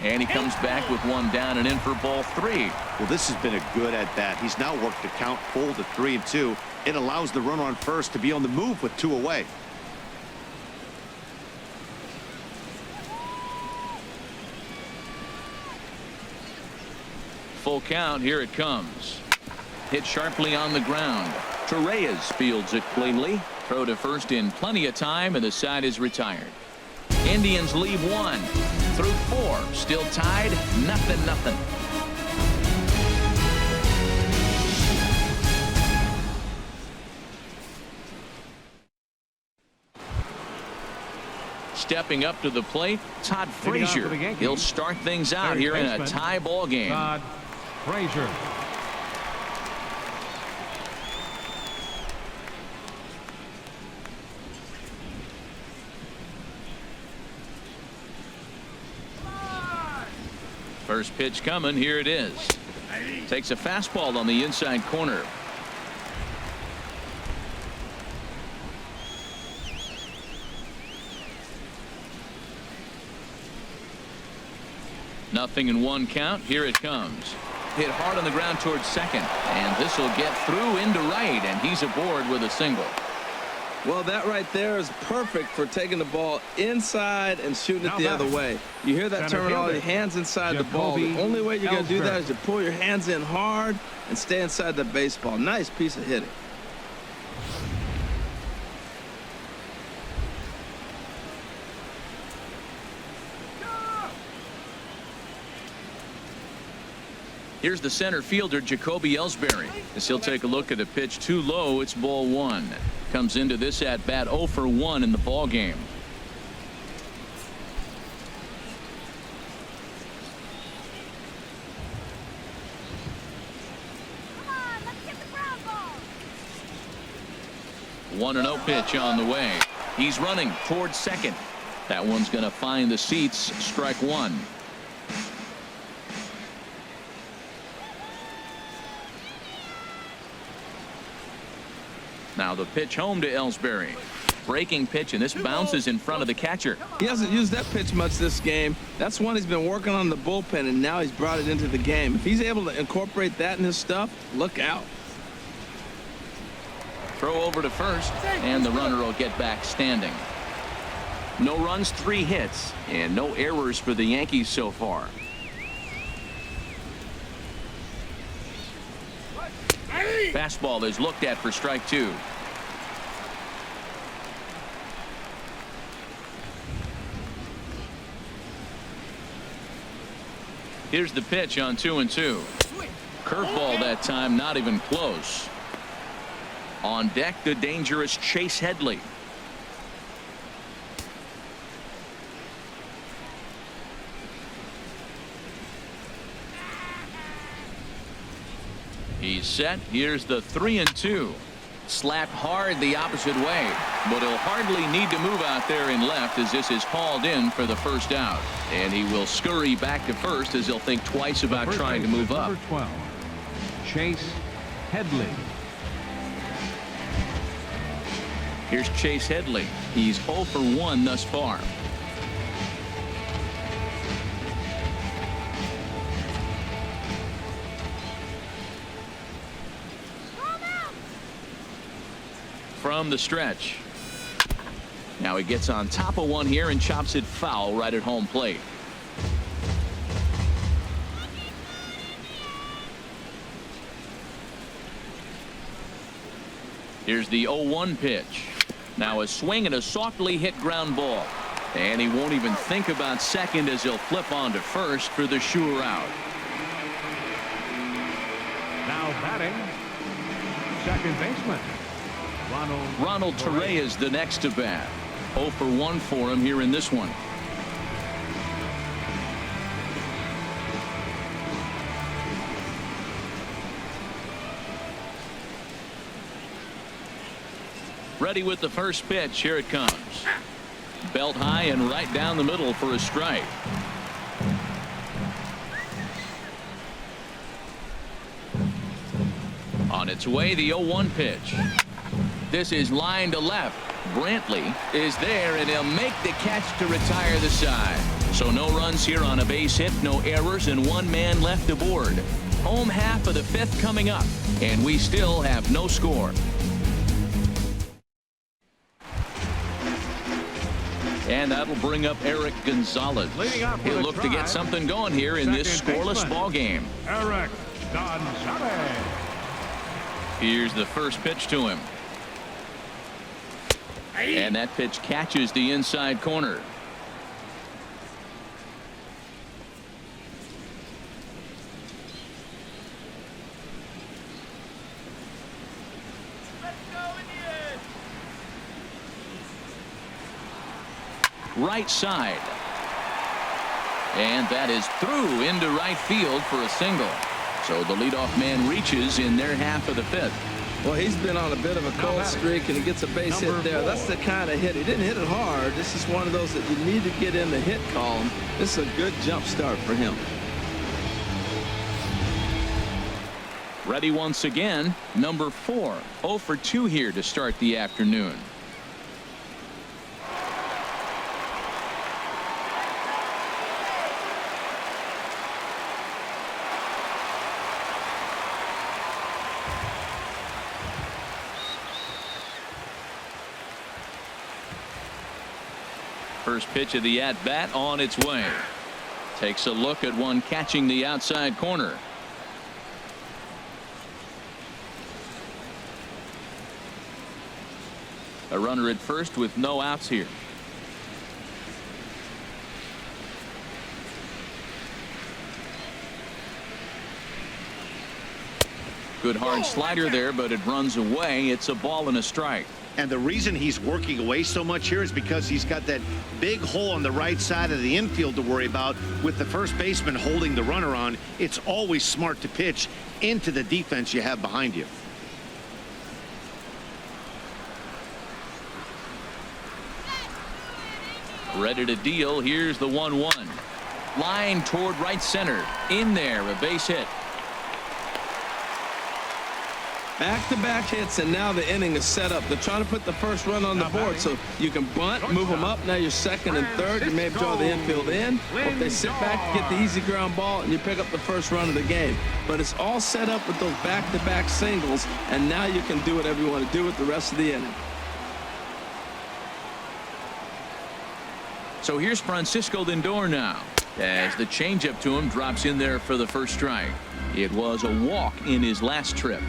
And he comes back with 1 down and in for ball 3. Well, this has been a good at bat. He's now worked the count full to 3-2. It allows the runner on first to be on the move with 2 away. Full count. Here it comes. Hit sharply on the ground. Torreyes fields it cleanly. Throw to first in plenty of time, and the side is retired. Indians leave 1 through 4. Still tied. 0-0. Stepping up to the plate, Todd Frazier. He'll start things out here in a tie ball game. Todd Frazier. First pitch coming. Here it is. Takes a fastball on the inside corner. Nothing in 1 count. Here it comes. Hit hard on the ground towards second, and this will get through into right, and he's aboard with a single. Well, that right there is perfect for taking the ball inside and shooting it the other way. You hear that terminology, hands inside the ball. The only way you're going to do that is to pull your hands in hard and stay inside the baseball. Nice piece of hitting. Here's the center fielder, Jacoby Ellsbury, as he'll take a look at a pitch too low. It's ball 1. Comes into this at bat 0 for 1 in the ball game. Come on, let's get the ground ball. 1-0 pitch on the way. He's running towards second. That one's going to find the seats. Strike 1. Now the pitch home to Ellsbury. Breaking pitch, and this bounces in front of the catcher. He hasn't used that pitch much this game. That's one he's been working on the bullpen, and now he's brought it into the game. If he's able to incorporate that in his stuff, look out. Throw over to first, and the runner will get back standing. No runs, 3 hits, and no errors for the Yankees so far. Fastball is looked at for strike 2. Here's the pitch on 2-2. Curveball that time, not even close. On deck, the dangerous Chase Headley. He's set. Here's the 3-2. Slapped hard the opposite way, but he'll hardly need to move out there in left as this is hauled in for the first out. And he will scurry back to first as he'll think twice about trying to move up. Number 12, Chase Headley. Here's Chase Headley. He's 0 for 1 thus far. From the stretch. Now he gets on top of one here and chops it foul right at home plate. Here's the 0-1 pitch. Now a swing and a softly hit ground ball. And he won't even think about second as he'll flip on to first for the sure out. Now batting, second baseman, Ronald Torre is the next to bat. 0 for 1 for him here in this one. Ready with the first pitch. Here it comes. Belt high and right down the middle for a strike. On its way, the 0-1 pitch. This is line to left. Brantley is there, and he'll make the catch to retire the side. So no runs here on a base hit, no errors, and 1 man left aboard. Home half of the 5th coming up, and we still have no score. And that'll bring up Eric Gonzalez. He'll look to get something going here in this scoreless ball game. Eric Gonzalez. Here's the first pitch to him. And that pitch catches the inside corner. Right side. And that is through into right field for a single. So the leadoff man reaches in their half of the 5th. Well, he's been on a bit of a cold streak, and he gets a base hit there. That's the kind of hit. He didn't hit it hard. This is one of those that you need to get in the hit column. This is a good jump start for him. Ready once again, number 4. 0 for 2 here to start the afternoon. First pitch of the at-bat on its way. Takes a look at one catching the outside corner. A runner at first with no outs here. Good hard slider there, but it runs away. It's a ball and a strike. And the reason he's working away so much here is because he's got that big hole on the right side of the infield to worry about with the first baseman holding the runner on. It's always smart to pitch into the defense you have behind you. Ready to deal. Here's the 1-1. Line toward right center. In there, a base hit. Back-to-back hits, and now the inning is set up. They're trying to put the first run on the board so you can bunt, move them up. Now you're second and third. You may draw the infield in. Or if they sit back, you get the easy ground ball, and you pick up the first run of the game. But it's all set up with those back-to-back singles, and now you can do whatever you want to do with the rest of the inning. So here's Francisco Lindor now, as the changeup to him drops in there for the first strike. It was a walk in his last trip.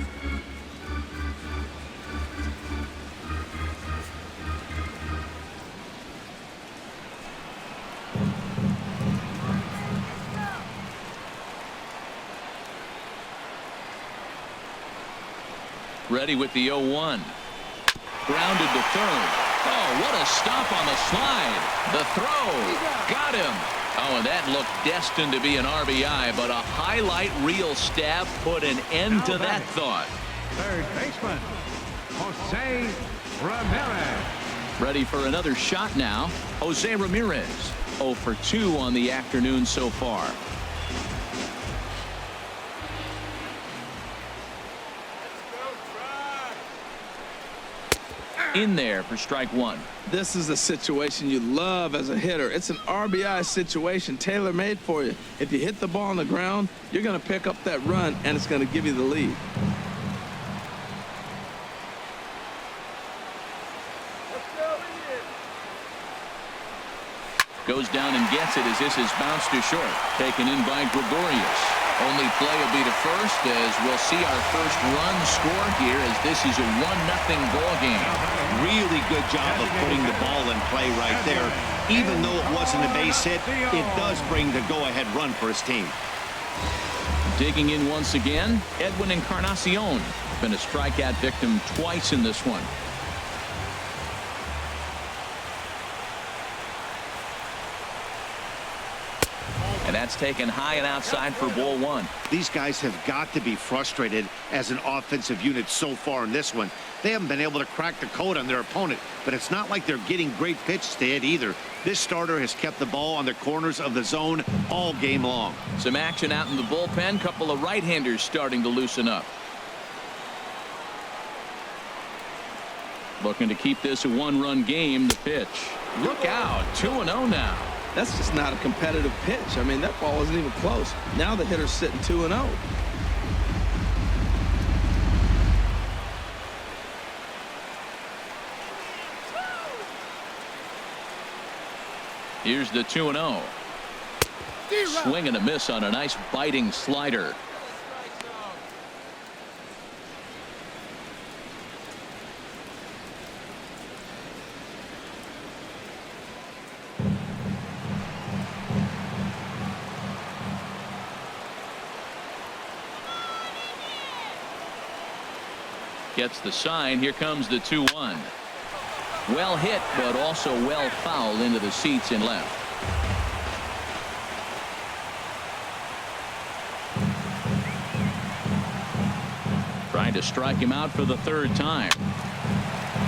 Ready with the 0-1. Grounded to third. Oh, what a stop on the slide. The throw. Got him. Oh, and that looked destined to be an RBI, but a highlight reel stab put an end to that thought. Third baseman, Jose Ramirez. Ready for another shot now. Jose Ramirez, 0 for 2 on the afternoon so far. In there for strike one. This is a situation you love as a hitter. It's an RBI situation tailor-made for you. If you hit the ball on the ground, you're going to pick up that run, and it's going to give you the lead. Goes down and gets it as this is bounced to short. Taken in by Gregorius. Only play will be to first as we'll see our first run score here as this is a 1-0 ball game. Really good job of putting the ball in play right there. Even though it wasn't a base hit, it does bring the go-ahead run for his team. Digging in once again, Edwin Encarnacion. Been a strikeout victim twice in this one. And that's taken high and outside for ball one. These guys have got to be frustrated as an offensive unit so far in this one. They haven't been able to crack the code on their opponent, but it's not like they're getting great pitches to hit either. This starter has kept the ball on the corners of the zone all game long. Some action out in the bullpen. Couple of right-handers starting to loosen up. Looking to keep this a one-run game. The pitch. Look out. 2-0 now. That's just not a competitive pitch. I mean, that ball wasn't even close. Now the hitter's sitting 2-0. Here's the 2-0. Swing and a miss on a nice biting slider. Gets the sign. Here comes the 2-1. Well hit, but also well fouled into the seats in left. Trying to strike him out for the third time.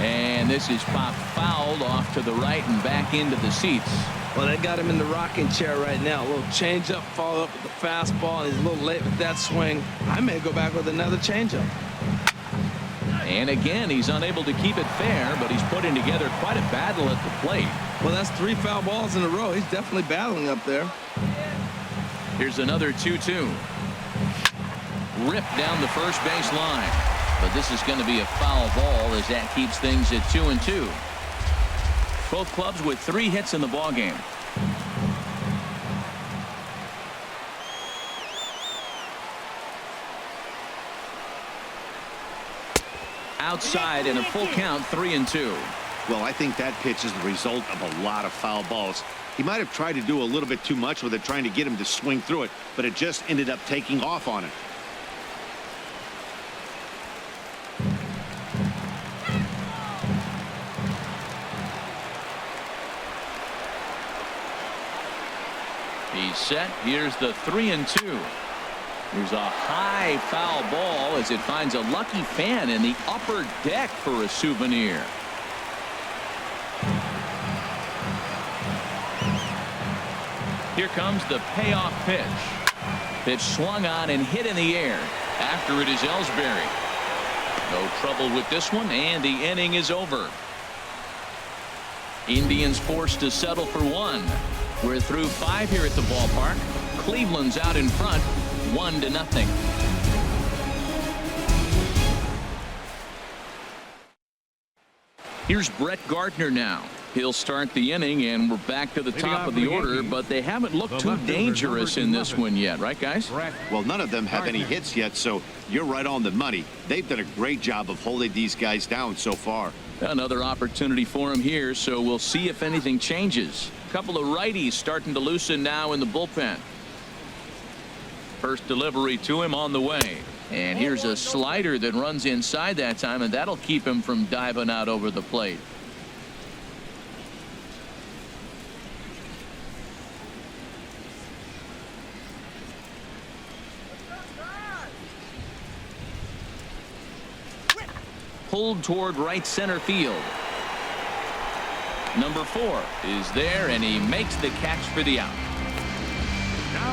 And this is popped fouled off to the right and back into the seats. Well, they got him in the rocking chair right now. A little changeup, follow up with the fastball. He's a little late with that swing. I may go back with another changeup. And again, he's unable to keep it fair, but he's putting together quite a battle at the plate. Well, that's 3 foul balls in a row. He's definitely battling up there. Here's another 2-2. Ripped down the first base line. But this is going to be a foul ball as that keeps things at 2-2. Both clubs with 3 hits in the ballgame. Outside in a full count, 3-2. Well, I think that pitch is the result of a lot of foul balls. He might have tried to do a little bit too much with it, trying to get him to swing through it, but it just ended up taking off on him. He's set. Here's the 3-2. There's a high foul ball as it finds a lucky fan in the upper deck for a souvenir. Here comes the payoff pitch. Pitch swung on and hit in the air. After it is Ellsbury. No trouble with this one, and the inning is over. Indians forced to settle for one. We're through 5 here at the ballpark. Cleveland's out in front, 1-0. Here's Brett Gardner now. He'll start the inning, and we're back to the top of the order, but they haven't looked too dangerous in this one yet, right, guys? Well, none of them have any hits yet, so you're right on the money. They've done a great job of holding these guys down so far. Another opportunity for him here, so we'll see if anything changes. A couple of righties starting to loosen now in the bullpen. First delivery to him on the way. And here's a slider that runs inside that time, and that'll keep him from diving out over the plate. Pulled toward right center field. Number 4 is there, and he makes the catch for the out.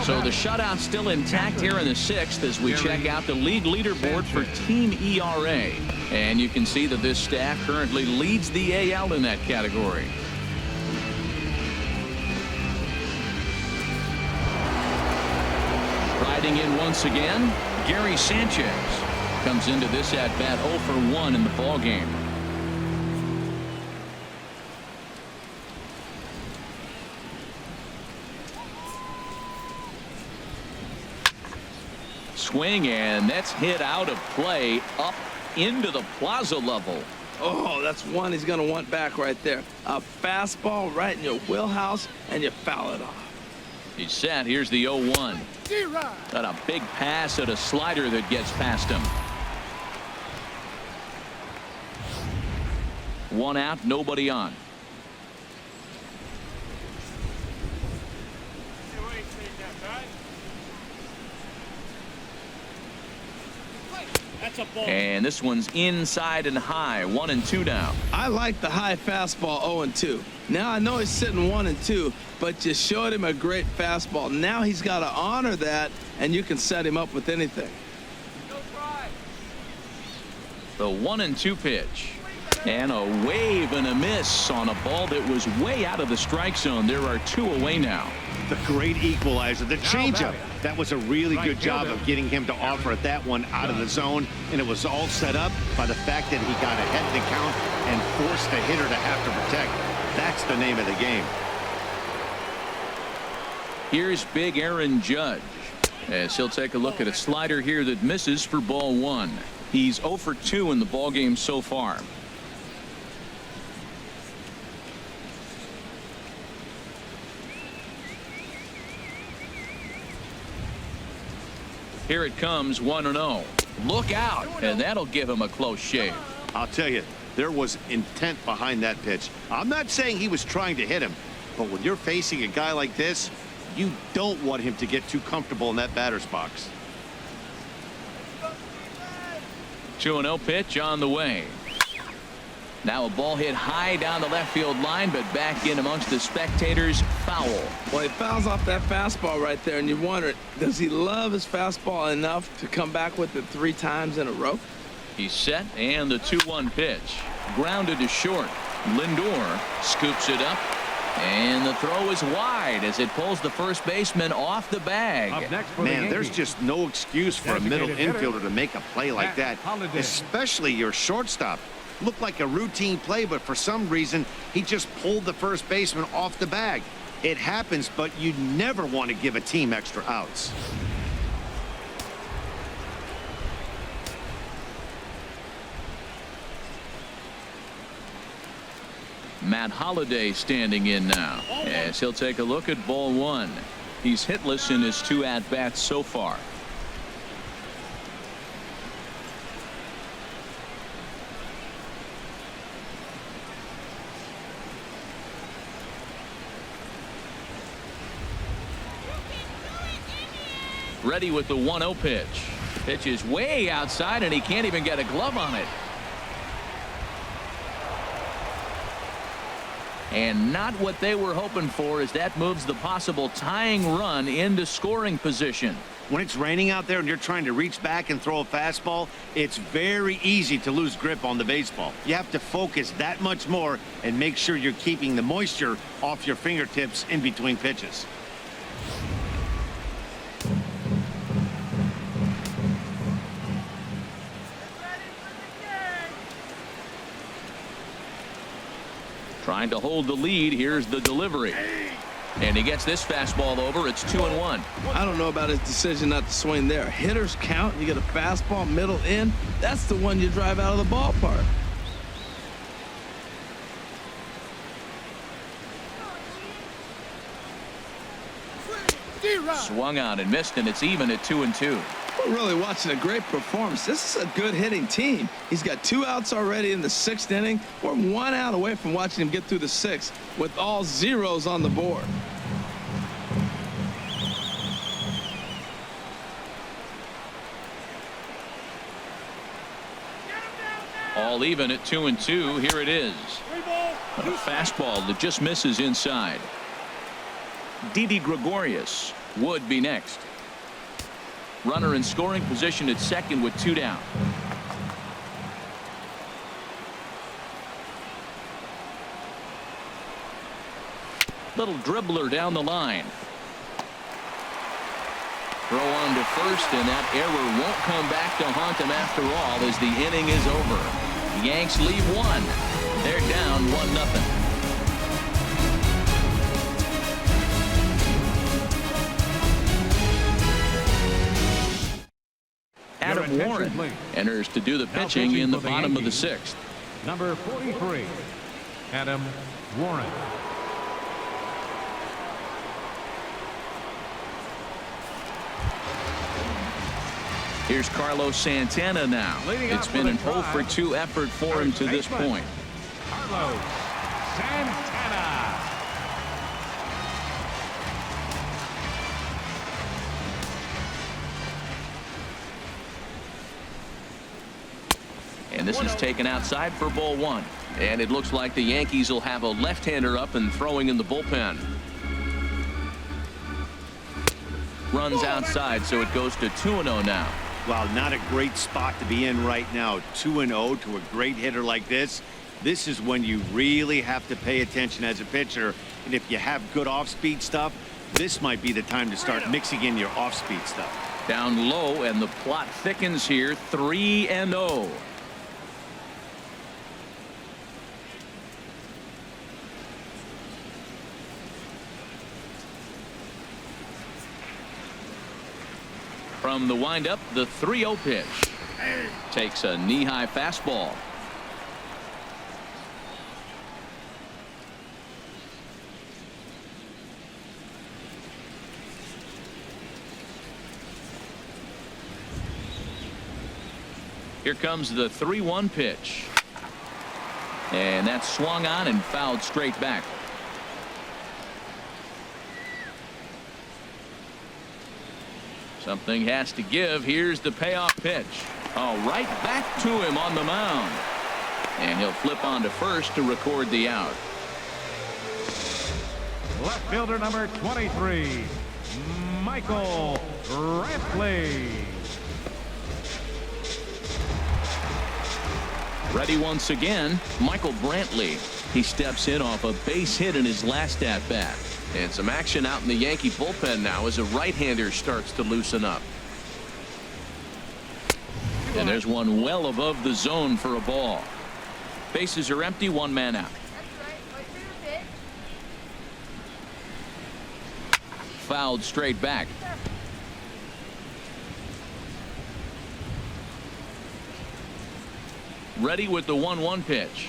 So the shutout still intact here in the 6th as we check out the league leaderboard for team ERA. And you can see that this staff currently leads the AL in that category. Riding in once again, Gary Sanchez comes into this at bat 0 for 1 in the ball game. Swing, and that's hit out of play up into the plaza level. Oh, that's one he's going to want back right there. A fastball right in your wheelhouse, and you foul it off. He's set. Here's the 0-1. Got a big pass at a slider that gets past him. 1 out, nobody on. And this one's inside and high. 1-2 now. I like the high fastball 0-2. Now I know he's sitting 1-2, but you showed him a great fastball. Now he's got to honor that, and you can set him up with anything. The 1-2 pitch. And a wave and a miss on a ball that was way out of the strike zone. There are 2 away now. The great equalizer, the changeup. That was a really good job of getting him to offer at that one out of the zone, and it was all set up by the fact that he got ahead of the count and forced the hitter to have to protect. That's the name of the game. Here's big Aaron Judge as he'll take a look at a slider here that misses for ball 1. He's 0 for 2 in the ball game so far. Here it comes, 1-0. Look out, and that'll give him a close shave. I'll tell you, there was intent behind that pitch. I'm not saying he was trying to hit him, but when you're facing a guy like this, you don't want him to get too comfortable in that batter's box. 2-0 pitch on the way. Now a ball hit high down the left field line, but back in amongst the spectators. Foul. Well, he fouls off that fastball right there, and you wonder, does he love his fastball enough to come back with it 3 times in a row? He's set, and the 2-1 pitch. Grounded to short. Lindor scoops it up, and the throw is wide as it pulls the first baseman off the bag. Man, there's just no excuse for a middle infielder to make a play like that, especially your shortstop. Looked like a routine play, but for some reason he just pulled the first baseman off the bag. It happens, but you never want to give a team extra outs. Matt Holliday standing in now as he'll take a look at ball 1. He's hitless in his 2 at-bats so far. Ready with the 1-0 pitch. Pitch is way outside, and he can't even get a glove on it. And not what they were hoping for, as that moves the possible tying run into scoring position. When it's raining out there and you're trying to reach back and throw a fastball, it's very easy to lose grip on the baseball. You have to focus that much more and make sure you're keeping the moisture off your fingertips in between pitches. Trying to hold the lead. Here's the delivery. And he gets this fastball over. It's 2-1. I don't know about his decision not to swing there. Hitters count. You get a fastball middle in. That's the one you drive out of the ballpark. Swung out and missed, and it's even at 2-2. We're really watching a great performance. This is a good hitting team. He's got 2 outs already in the 6th inning. We're 1 out away from watching him get through the 6th with all zeros on the board. All even at 2-2. Here it is. A fastball that just misses inside. Didi Gregorius would be next. Runner in scoring position at second with 2 down. Little dribbler down the line. Throw on to first, and that error won't come back to haunt him after all as the inning is over. The Yanks leave 1. They're down 1-0. Adam Warren enters to do the pitching in the bottom of the 6th. Number 43, Adam Warren. Here's Carlos Santana now. It's been an 0-for-2 effort for him to this point. Carlos Santana. And this is taken outside for ball 1. And it looks like the Yankees will have a left-hander up and throwing in the bullpen. Runs outside, so it goes to 2-0 now. Well, not a great spot to be in right now. 2-0 to a great hitter like this. This is when you really have to pay attention as a pitcher. And if you have good off-speed stuff, this might be the time to start mixing in your off-speed stuff. Down low, and the plot thickens here. 3-0. From the windup, the 3-0 pitch. Takes a knee-high fastball. Here comes the 3-1 pitch. And that's swung on and fouled straight back. Something has to give. Here's the payoff pitch. Oh, right back to him on the mound. And he'll flip on to first to record the out. Left fielder number 23, Michael Brantley. Ready once again, Michael Brantley. He steps in off a base hit in his last at-bat. And some action out in the Yankee bullpen now as a right-hander starts to loosen up. And there's one well above the zone for a ball. Bases are empty, 1 man out. Fouled straight back. Ready with the 1-1 pitch.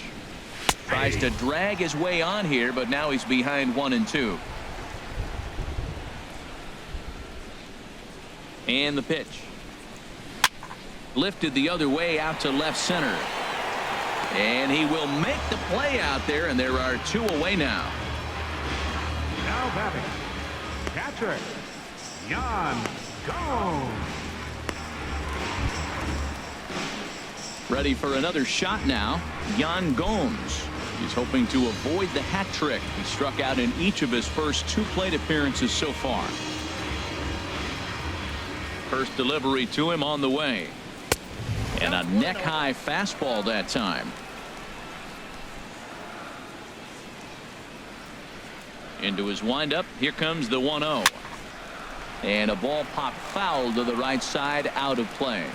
Tries to drag his way on here, but now he's behind 1-2. And the pitch. Lifted the other way out to left center. And he will make the play out there, and there are 2 away now. Now batting, catcher, Yan Gomes. Ready for another shot now. Yan Gomes. He's hoping to avoid the hat trick. He struck out in each of his first 2 plate appearances so far. First delivery to him on the way. And a neck-high fastball that time. Into his windup. Here comes the 1-0. And a ball popped foul to the right side, out of play.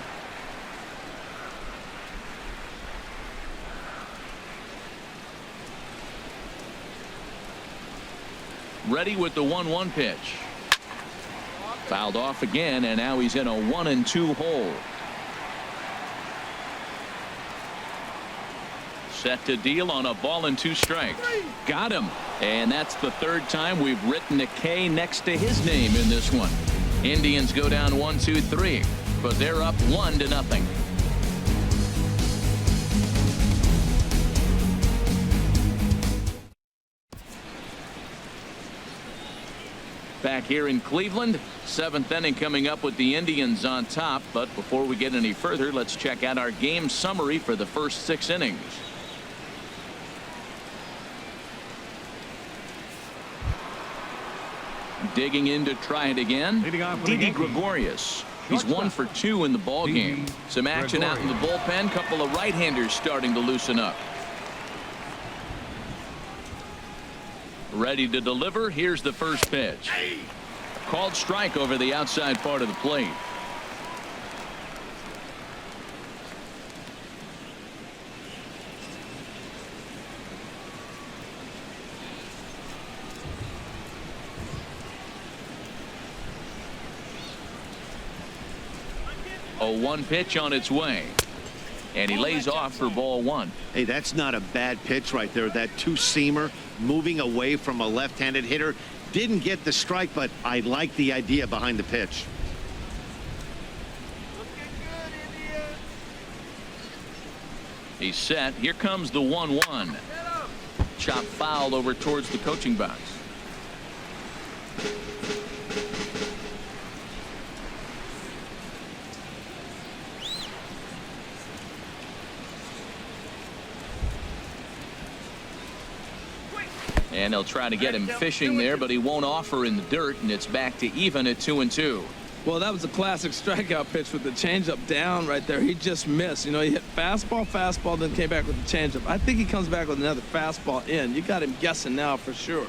Ready with the 1-1 pitch. Fouled off again, and now he's in a 1-2 hole. Set to deal on a ball and 2 strikes. Got him. And that's the 3rd time we've written a K next to his name in this one. Indians go down 1-2-3, but they're up 1-0. Back here in Cleveland, 7th inning coming up with the Indians on top. But before we get any further, let's check out our game summary for the first 6 innings. Digging in to try it again, Didi Gregorius. He's 1 for 2 in the ball game. Some action out in the bullpen. Couple of right-handers starting to loosen up. Ready to deliver. Here's the first pitch. Called strike over the outside part of the plate. A 1 pitch on its way. And he lays off for ball 1. Hey, that's not a bad pitch right there. That 2-seamer moving away from a left-handed hitter. Didn't get the strike, but I like the idea behind the pitch. He's set. Here comes the 1-1. Chop foul over towards the coaching box. And they'll try to get him fishing there, but he won't offer in the dirt, and it's back to even at 2-2. Well, that was a classic strikeout pitch with the changeup down right there. He just missed. You know, he hit fastball, then came back with the changeup. I think he comes back with another fastball in. You got him guessing now for sure.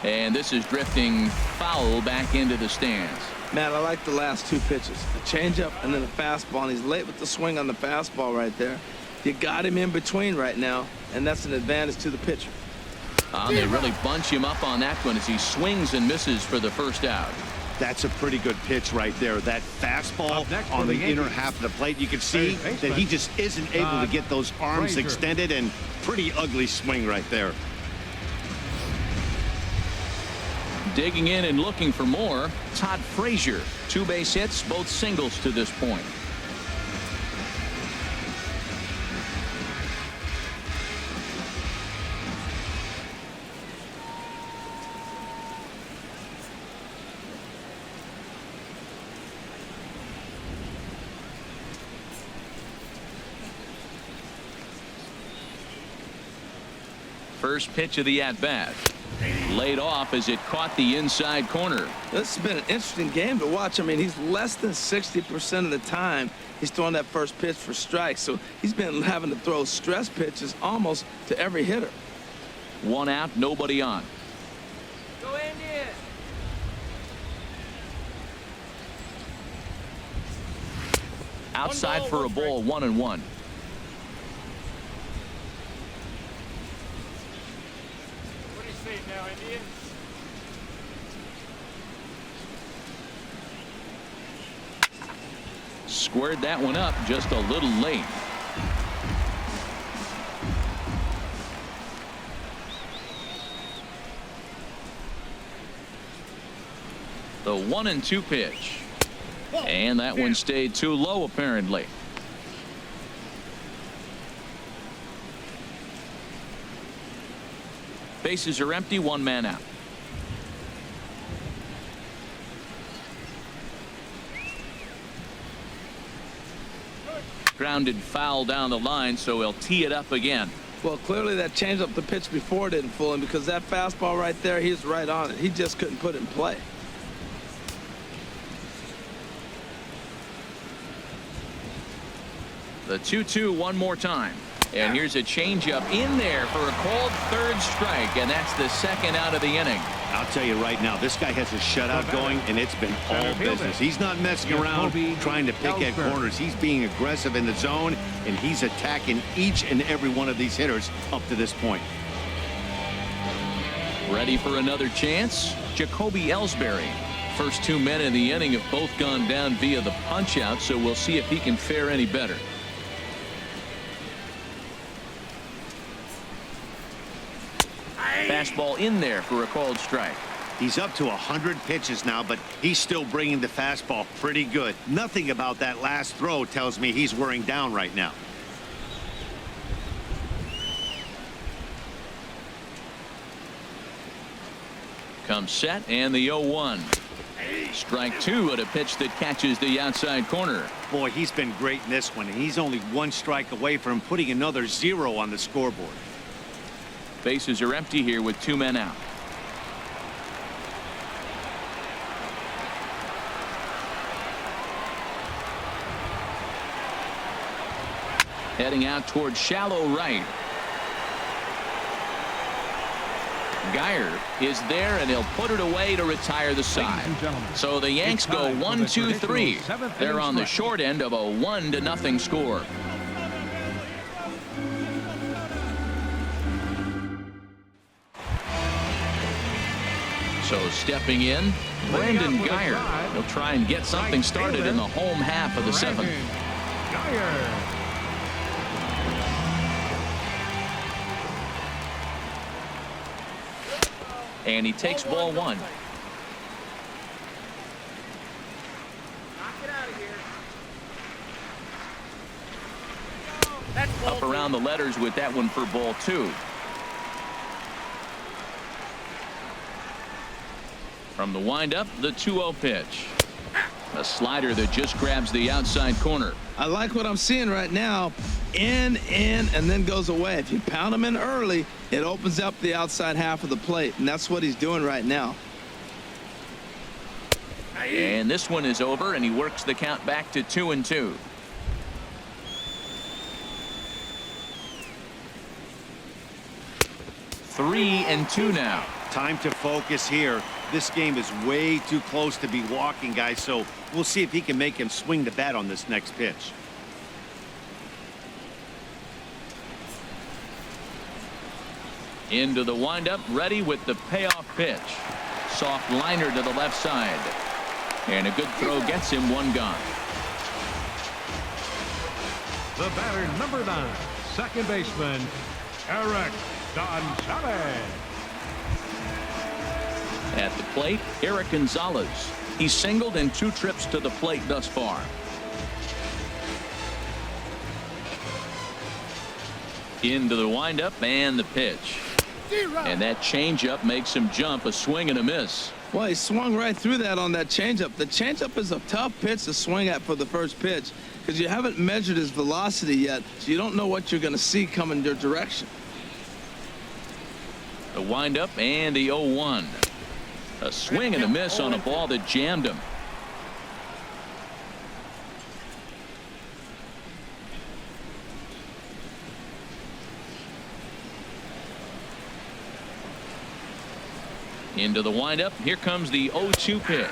And this is drifting foul back into the stands. Matt, I like the last 2 pitches. The changeup and then the fastball, and he's late with the swing on the fastball right there. You got him in between right now, and that's an advantage to the pitcher. They really bunch him up on that one as he swings and misses for the first out. That's a pretty good pitch right there. That fastball on the inner half of the plate. You can see that he just isn't able to get those arms extended, and pretty ugly swing right there. Digging in and looking for more, Todd Frazier. 2 base hits, both singles to this point. First pitch of the at-bat. Laid off as it caught the inside corner. This has been an interesting game to watch. I mean, he's less than 60% of the time he's throwing that first pitch for strikes. So he's been having to throw stress pitches almost to every hitter. 1 out, nobody on. Go Indians. Outside for a ball, 1-1. Now, Indians. Squared that one up just a little late. The 1-2 pitch. And that one stayed too low apparently. Bases are empty, 1 man out. Grounded foul down the line, so he'll tee it up again. Well, clearly that changeup the pitch before didn't fool him, because that fastball right there, he's right on it. He just couldn't put it in play. The 2-2 one more time. And here's a changeup in there for a called third strike, and that's the second out of the inning. I'll tell you right now, this guy has a shutout going, and it's been all business. He's not messing around trying to pick at corners. He's being aggressive in the zone, and he's attacking each and every one of these hitters up to this point. Ready for another chance? Jacoby Ellsbury. First 2 men in the inning have both gone down via the punch-out, so we'll see if he can fare any better. Fastball in there for a called strike. He's up to 100 pitches now, but he's still bringing the fastball pretty good. Nothing about that last throw tells me he's wearing down right now. Comes set, and the 0-1. Strike two at a pitch that catches the outside corner. Boy, he's been great in this one. He's only one strike away from putting another 0 on the scoreboard. Bases are empty here with 2 men out. Heading out towards shallow right. Geyer is there, and he'll put it away to retire the side. So the Yanks go 1-2-3. They're on the short end of a 1-0 score. So stepping in, Brandon Geyer. He'll try and get something started in the home half of the 7th. And he takes ball 1. Up around the letters with that one for ball 2. From the windup, the 2-0 pitch. A slider that just grabs the outside corner. I like what I'm seeing right now. In, and then goes away. If you pound him in early, it opens up the outside half of the plate, and that's what he's doing right now. And this one is over, and he works the count back to 2-2. Three and 2 now. Time to focus here. This game is way too close to be walking, guys, so we'll see if he can make him swing the bat on this next pitch. Into the windup, ready with the payoff pitch. Soft liner to the left side. And a good throw gets him 1 gone. The batter, number 9, second baseman, Eric Gonzalez. At the plate, Eric Gonzalez. He's singled in 2 trips to the plate thus far. Into the windup and the pitch. And that changeup makes him jump, a swing and a miss. Well, he swung right through that on that changeup. The changeup is a tough pitch to swing at for the first pitch because you haven't measured his velocity yet, so you don't know what you're going to see coming your direction. The windup and the 0-1. A swing and a miss on a ball that jammed him. Into the windup. Here comes the 0-2 pitch.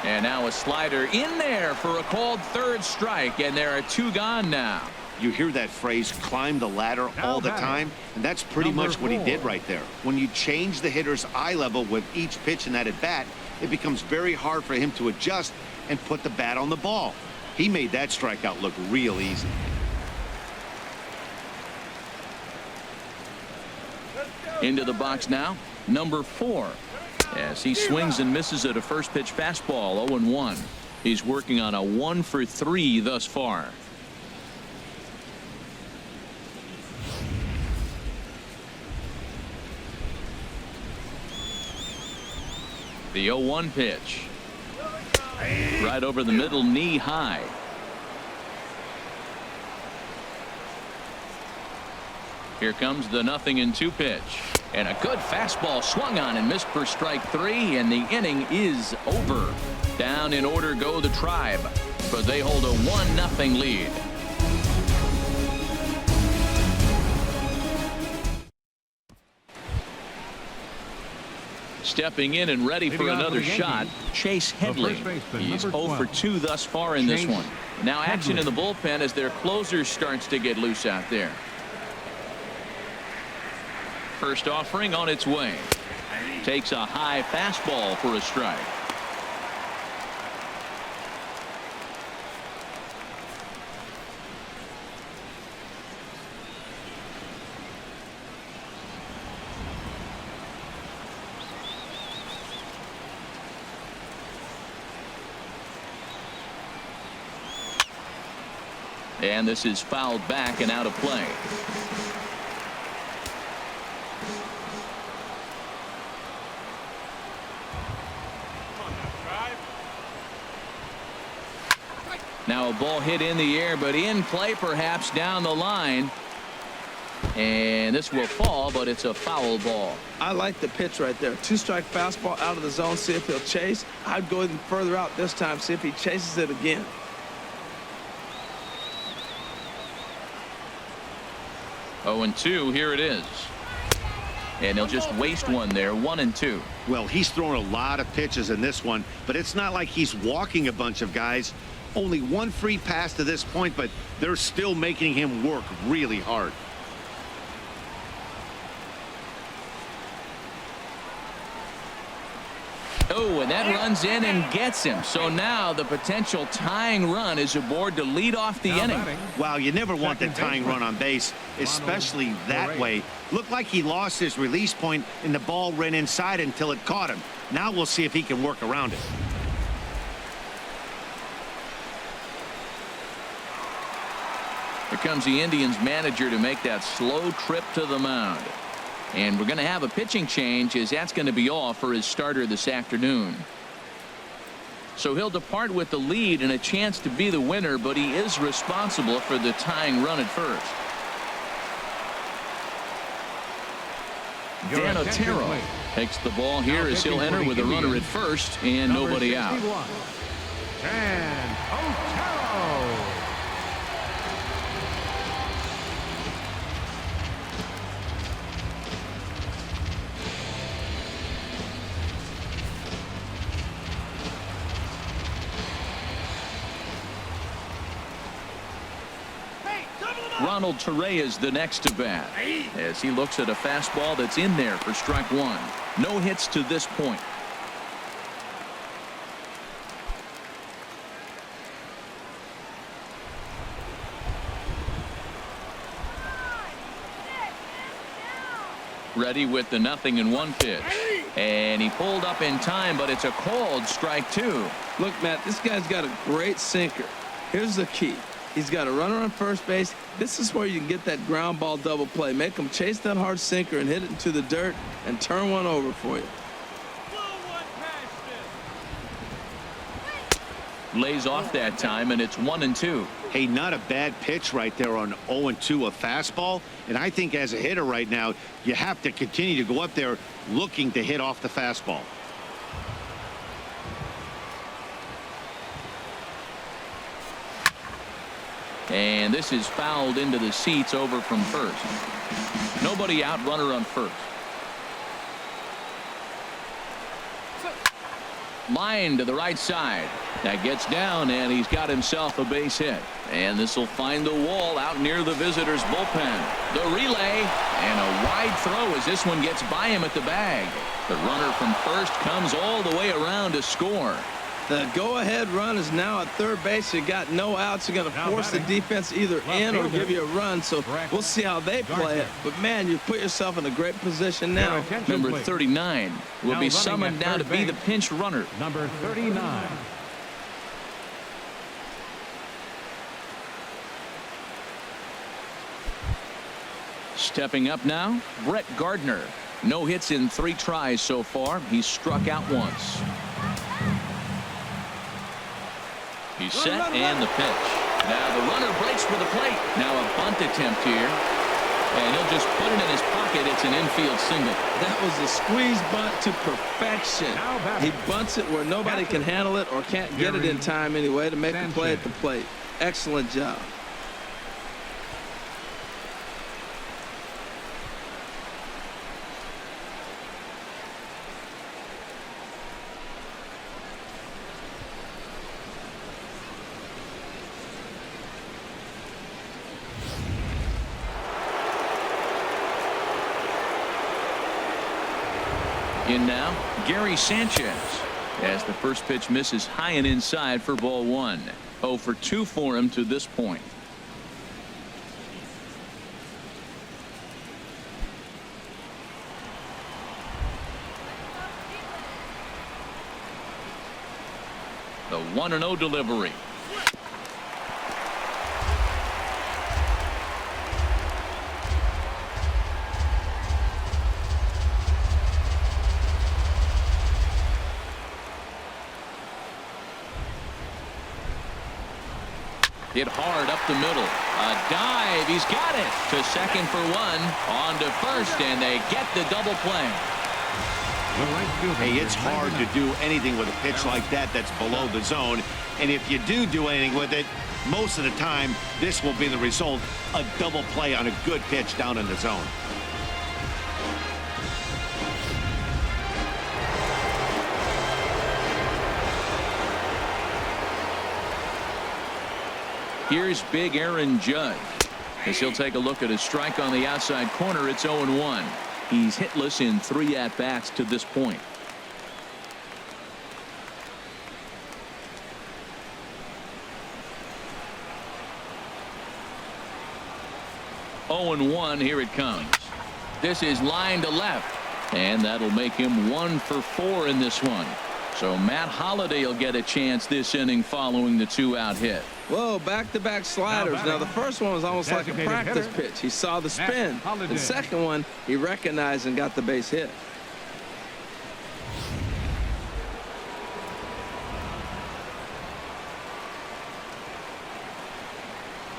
And now a slider in there for a called third strike, and there are 2 gone now. You hear that phrase, climb the ladder, all the time, and that's pretty much what he did right there. When you change the hitter's eye level with each pitch in that at bat, it becomes very hard for him to adjust and put the bat on the ball. He made that strikeout look real easy. Into the box now, number 4. As he swings and misses at a first pitch fastball, 0-1. He's working on a 1 for 3 thus far. The 0-1 pitch. Right over the middle, knee high. Here comes the 0-2 pitch. And a good fastball swung on and missed for strike 3, and the inning is over. Down in order go the Tribe, but they hold a 1-0 lead. Stepping in and ready for Leading off another for the shot, Yankees, Chase Headley. first baseman, He's number 0 for 12. 2 thus far in this Chase one. Now action Headley. in the bullpen as their closer starts to get loose out there. First offering on its way. Takes a high fastball for a strike. And this is fouled back and out of play. Now a ball hit in the air, but in play perhaps down the line. And this will fall, but it's a foul ball. I like the pitch right there. 2-strike fastball out of the zone. See if he'll chase. I'd go even further out this time. See if he chases it again. 0-2, here it is. And they'll just waste one there, 1-2. Well, he's thrown a lot of pitches in this one, but it's not like he's walking a bunch of guys. Only one free pass to this point, but they're still making him work really hard. Oh, and that runs in and gets him. So now the potential tying run is aboard to lead off the inning. Wow, you never want the Second tying baseman. run on base, especially that Correa. way. Looked like he lost his release point and the ball ran inside until it caught him. Now we'll see if he can work around it. Here comes the Indians manager to make that slow trip to the mound. And we're going to have a pitching change, as that's going to be all for his starter this afternoon. So he'll depart with the lead and a chance to be the winner, but he is responsible for the tying run at first. Your Dan attention, Otero please. takes the ball here Now as he'll pitching for enter the with a runner at Indians, first and Number nobody out. 61, Dan Otero. Ronald Torrey is the next to bat as he looks at a fastball that's in there for strike one. No hits to this point. Ready with the 0-1 pitch. And he pulled up in time, but it's a called strike two. Look, Matt, this guy's got a great sinker. Here's the key. He's got a runner on first base. This is where you can get that ground ball double play. Make him chase that hard sinker and hit it into the dirt and turn one over for you. Lays off that time, and it's 1-2. Hey, not a bad pitch right there on 0-2, a fastball. And I think as a hitter right now, you have to continue to go up there looking to hit off the fastball. And this is fouled into the seats over from first. Nobody out, runner on first. Line to the right side. That gets down, and he's got himself a base hit. And this will find the wall out near the visitors' bullpen. The relay, and a wide throw as this one gets by him at the bag. The runner from first comes all the way around to score. The go-ahead run is now at third base. You got no outs. You're going to Now force the batting. defense either Left in or fielder. give you a run. So Correct. we'll see how they play it. Gardner. But, man, you put yourself in a great position Your now. attention, Number please. 39 will Now be running summoned at now to third be the base. pinch runner. Number 39. Stepping up now, Brett Gardner. No hits in 3 tries so far. He's struck out once. He's set and the pitch. Now the runner breaks for the plate. Now a bunt attempt here. And he'll just put it in his pocket. It's an infield single. That was a squeeze bunt to perfection. Now batting. He bunts it where nobody can handle it or can't get it in time anyway to make a play at the plate. Excellent job. In now, Gary Sanchez. As the first pitch misses high and inside for ball 1. 0 for 2 for him to this point. The 1-0 delivery. Hit hard up the middle. A dive. He's got it. To second for 1. On to first, and they get the double play. Hey, it's hard to do anything with a pitch like that that's below the zone. And if you do anything with it, most of the time, this will be the result. A double play on a good pitch down in the zone. Here's big Aaron Judge. As he'll take a look at his strike on the outside corner, it's 0-1. He's hitless in 3 at-bats to this point. Oh and 1, here it comes. This is line to left, and that'll make him 1 for 4 in this one. So Matt Holliday will get a chance this inning following the 2-out hit. Whoa, back-to-back sliders. Now, the first one was almost like a practice pitch. He saw the spin. The second one, he recognized and got the base hit.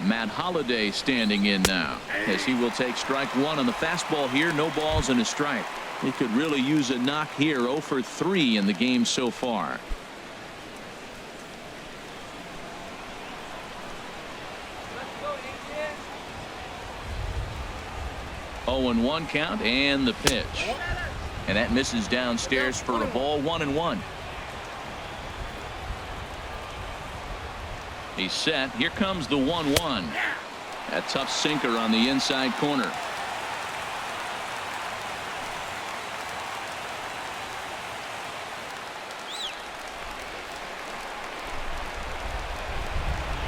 Matt Holliday standing in now, as he will take strike 1 on the fastball here. No balls and a strike. He could really use a knock here. 0 for 3 in the game so far. 0-1 count, and the pitch. And that misses downstairs for a ball. 1-1. He's set. Here comes the 1-1. A tough sinker on the inside corner.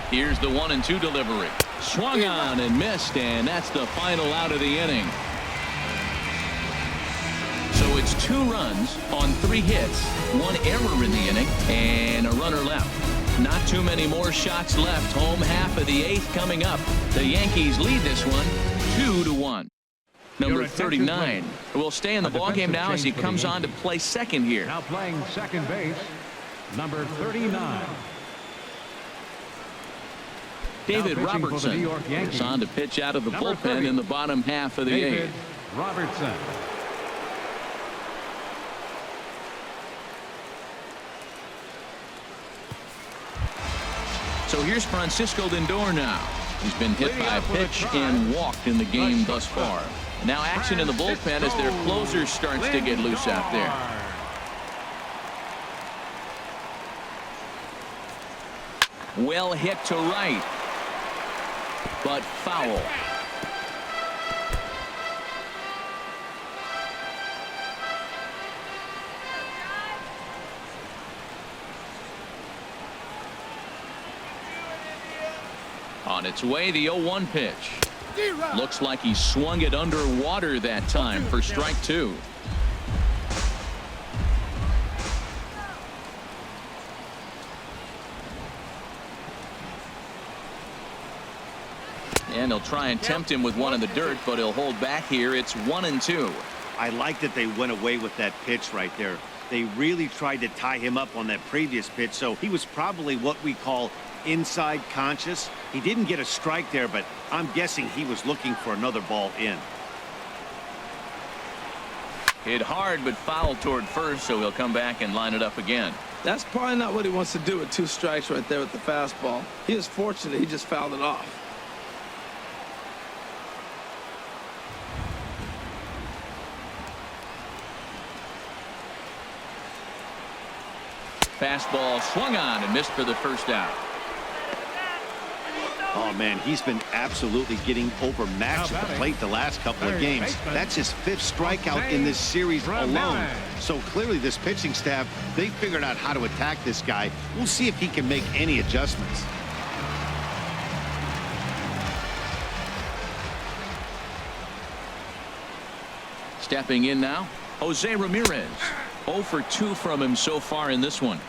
Here's the 1-2 delivery. Swung on and missed, and that's the final out of the inning. So it's 2 runs on 3 hits, 1 error in the inning, and a runner left. Not too many more shots left. Home half of the 8th coming up. The Yankees lead this one 2-1. Number 39 will stay in the ballgame now as he comes on to play second here. Now playing second base, number 39. David Robertson is on to pitch out of the bullpen in the bottom half of the 8th. Robertson. So here's Francisco Lindor now. He's been hit by a pitch and walked in the game thus far. Now action in the bullpen as their closer starts to get loose out there. Well hit to right, but foul. On its way, the 0-1 pitch. Looks like he swung it underwater that time for strike 2. And he'll try and tempt him with one in the dirt, but he'll hold back here. It's 1-2. I like that they went away with that pitch right there. They really tried to tie him up on that previous pitch, so he was probably what we call inside conscious. He didn't get a strike there, but I'm guessing he was looking for another ball in. Hit hard, but foul toward first, so he'll come back and line it up again. That's probably not what he wants to do with 2 strikes right there with the fastball. He was fortunate he just fouled it off. Fastball swung on and missed for the first out. Oh, man, he's been absolutely getting overmatched at the plate the last couple of games. That's his 5th strikeout in this series alone. So clearly this pitching staff, they figured out how to attack this guy. We'll see if he can make any adjustments. Stepping in now, Jose Ramirez. 0 for 2 from him so far in this one.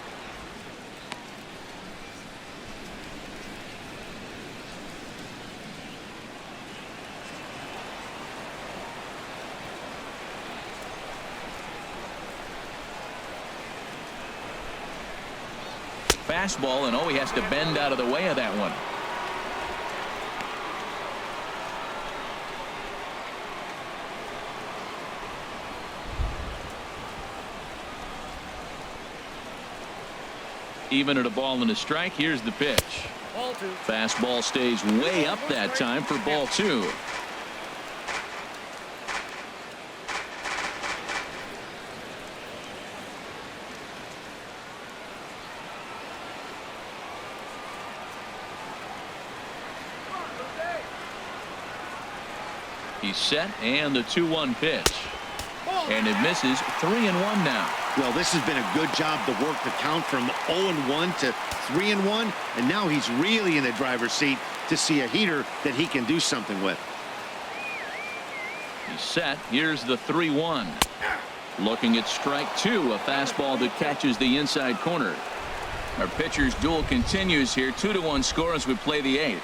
Fastball, and he has to bend out of the way of that one. Even at a ball and a strike, here's the pitch. Ball 2. Fastball stays way up that time for ball 2. He's set, and the 2-1 pitch. And it misses. 3-1 now. Well, this has been a good job to work the count from 0-1 to 3-1, and now he's really in the driver's seat to see a heater that he can do something with. He's set. Here's the 3-1. Looking at strike 2, a fastball that catches the inside corner. Our pitcher's duel continues here. 2-1 score as we play the 8th.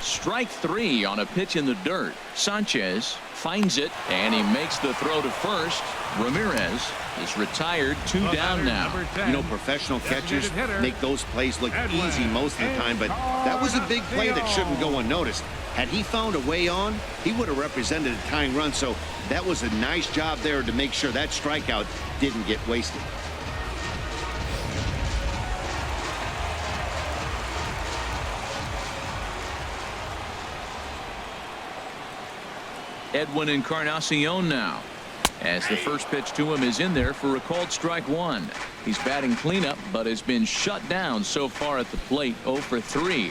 Strike 3 on a pitch in the dirt. Sanchez finds it, and he makes the throw to first. Ramirez is retired. 2 down now. You know, professional catchers make those plays look easy most of the time, but that was a big play that shouldn't go unnoticed. Had he found a way on, he would have represented a tying run, so that was a nice job there to make sure that strikeout didn't get wasted. Edwin Encarnacion now, as the first pitch to him is in there for a called strike 1. He's batting cleanup, but has been shut down so far at the plate. 0 for 3.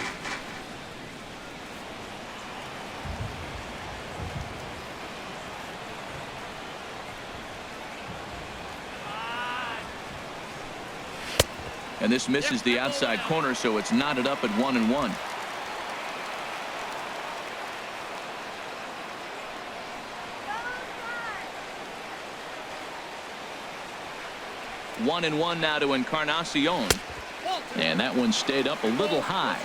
And this misses the outside corner, so it's knotted up at 1-1. 1-1 now to Encarnacion, and that one stayed up a little high.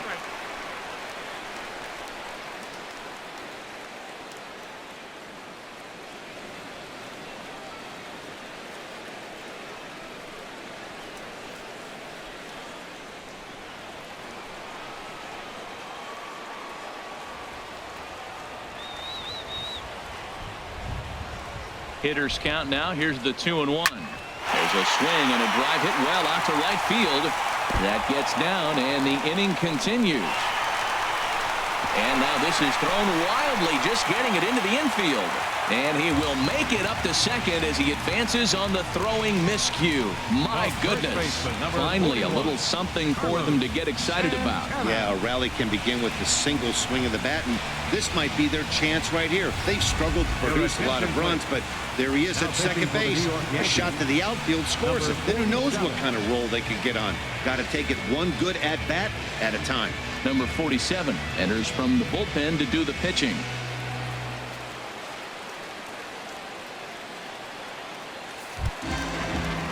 Hitters count now. Here's the 2-1. There's a swing and a drive hit well out to right field. That gets down, and the inning continues. And now this is thrown wildly, just getting it into the infield. And he will make it up to second as he advances on the throwing miscue. My goodness. Finally, a little something for them to get excited about. Yeah, a rally can begin with the single swing of the bat, and this might be their chance right here. They've struggled to produce a lot of runs, but there he is at second base. A shot to the outfield scores it. Then who knows what kind of roll they could get on. Got to take it one good at-bat at a time. Number 47 enters from the bullpen to do the pitching.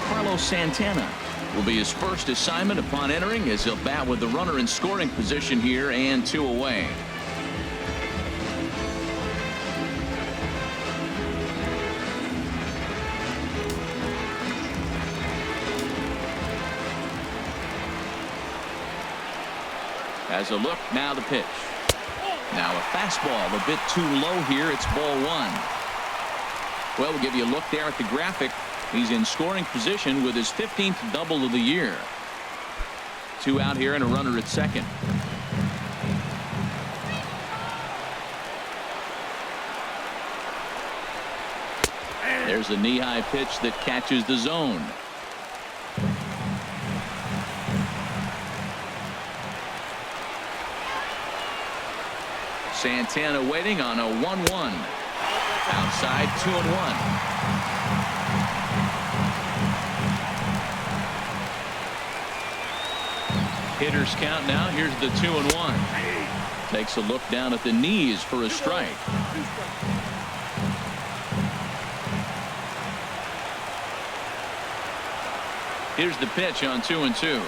Carlos Santana will be his first assignment upon entering, as he'll bat with the runner in scoring position here and 2 away. As a look, now the pitch. Now a fastball a bit too low here. It's ball 1. Well, we'll give you a look there at the graphic. He's in scoring position with his 15th double of the year. 2 out here and a runner at second. There's a knee-high pitch that catches the zone. Santana waiting on a 1-1. Outside 2-1. Hitters count now. Here's the 2-1. Takes a look down at the knees for a strike. Here's the pitch on 2-2.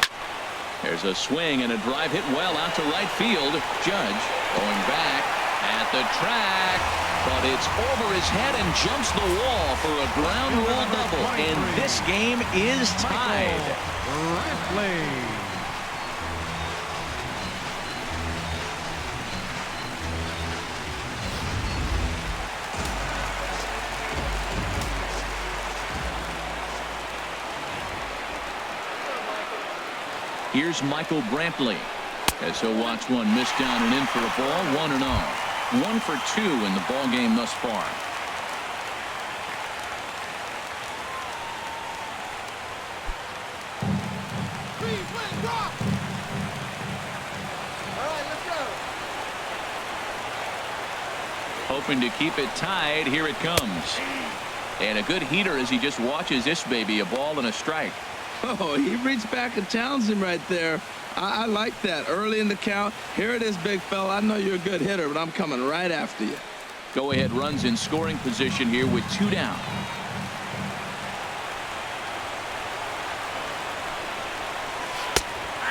There's a swing and a drive hit well out to right field. Judge going back at the track, but it's over his head and jumps the wall for a ground rule double, and this game is tied. Here's Michael Brantley as he'll watch one miss down and in for a ball. 1-0. 1 for 2 in the ball game thus far. Hoping to keep it tied. Here it comes. And a good heater as he just watches this baby. A ball and a strike. Oh, he reached back and challenged him right there. I like that. Early in the count. Here it is, big fella. I know you're a good hitter, but I'm coming right after you. Go-ahead runs in scoring position here with 2 down.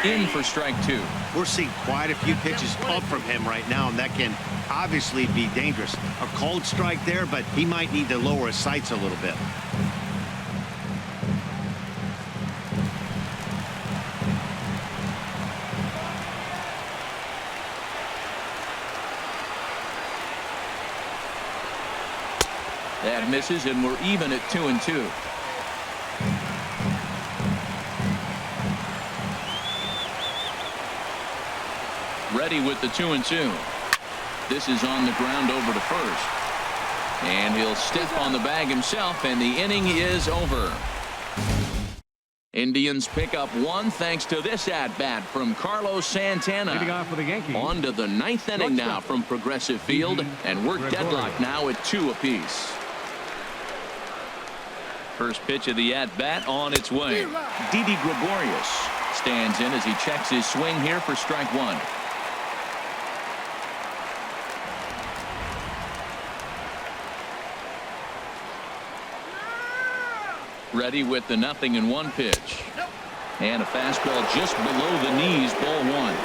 In for strike 2. We're seeing quite a few pitches up from him right now, and that can obviously be dangerous. A cold strike there, but he might need to lower his sights a little bit. That misses, and we're even at 2-2. Ready with the 2-2. This is on the ground over to first. And he'll step on the bag himself, and the inning is over. Indians pick up 1 thanks to this at-bat from Carlos Santana. Leading off for the Yankees. On to the 9th inning now from Progressive Field, and we're deadlocked now at 2 apiece. First pitch of the at-bat on its way. Didi Gregorius stands in as he checks his swing here for strike 1. Ready with the 0-1 pitch. And a fastball just below the knees, ball 1.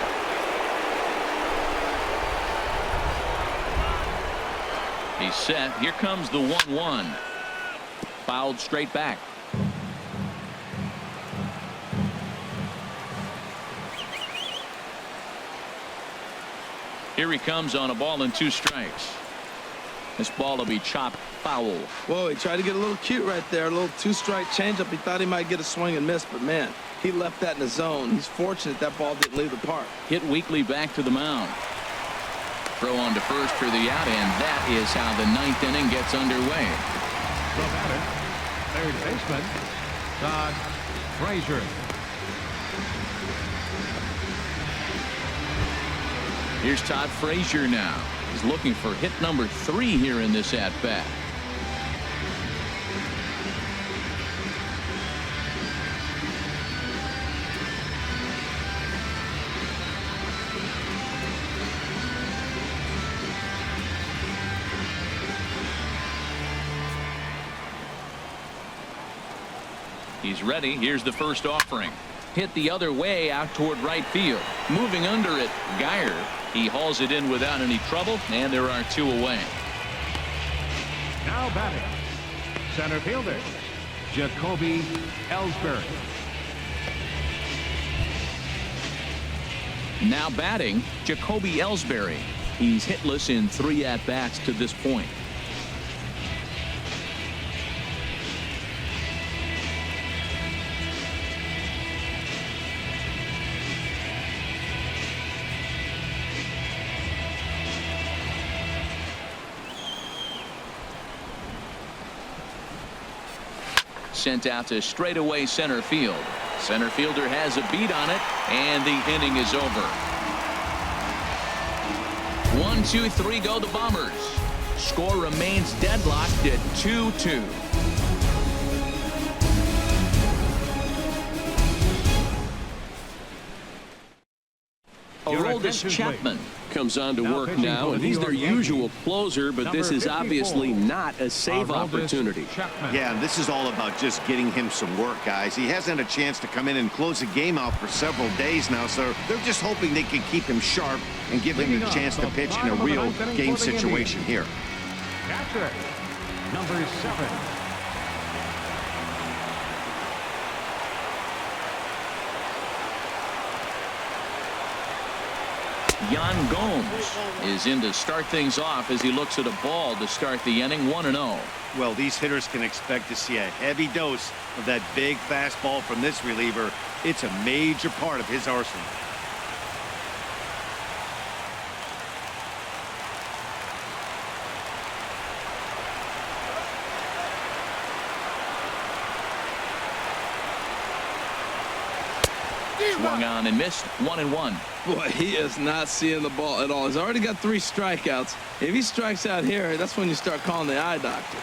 He's set. Here comes the 1-1. Fouled straight back. Here he comes on a ball and 2 strikes. This ball will be chopped foul. Whoa, he tried to get a little cute right there. A little 2-strike changeup. He thought he might get a swing and miss, but man, he left that in the zone. He's fortunate that ball didn't leave the park. Hit weakly back to the mound. Throw on to first for the out, and that is how the 9th inning gets underway. The batter, third baseman, Todd Frazier. Here's Todd Frazier now. He's looking for hit number 3 here in this at-bat. He's ready. Here's the first offering. Hit the other way out toward right field. Moving under it, Geyer. He hauls it in without any trouble, and there are 2 away. Now batting, center fielder, Jacoby Ellsbury. Now batting, Jacoby Ellsbury. He's hitless in 3 at-bats to this point. Sent out to straightaway center field. Center fielder has a beat on it, and the inning is over. 1 1-2-3 go the Bombers. Score remains deadlocked at 2-2. Aroldis Chapman comes on to work now, and he's their usual closer, but this is obviously not a save opportunity. Yeah, and this is all about just getting him some work, guys. He hasn't had a chance to come in and close the game out for several days now, so they're just hoping they can keep him sharp and give him the chance to pitch in a real game situation here. Catcher, number 7. Yan Gomes is in to start things off as he looks at a ball to start the inning. 1-0. Well, these hitters can expect to see a heavy dose of that big fastball from this reliever. It's a major part of his arsenal. Swung on and missed. 1-1. Boy, he is not seeing the ball at all. He's already got 3 strikeouts. If he strikes out here, that's when you start calling the eye doctor.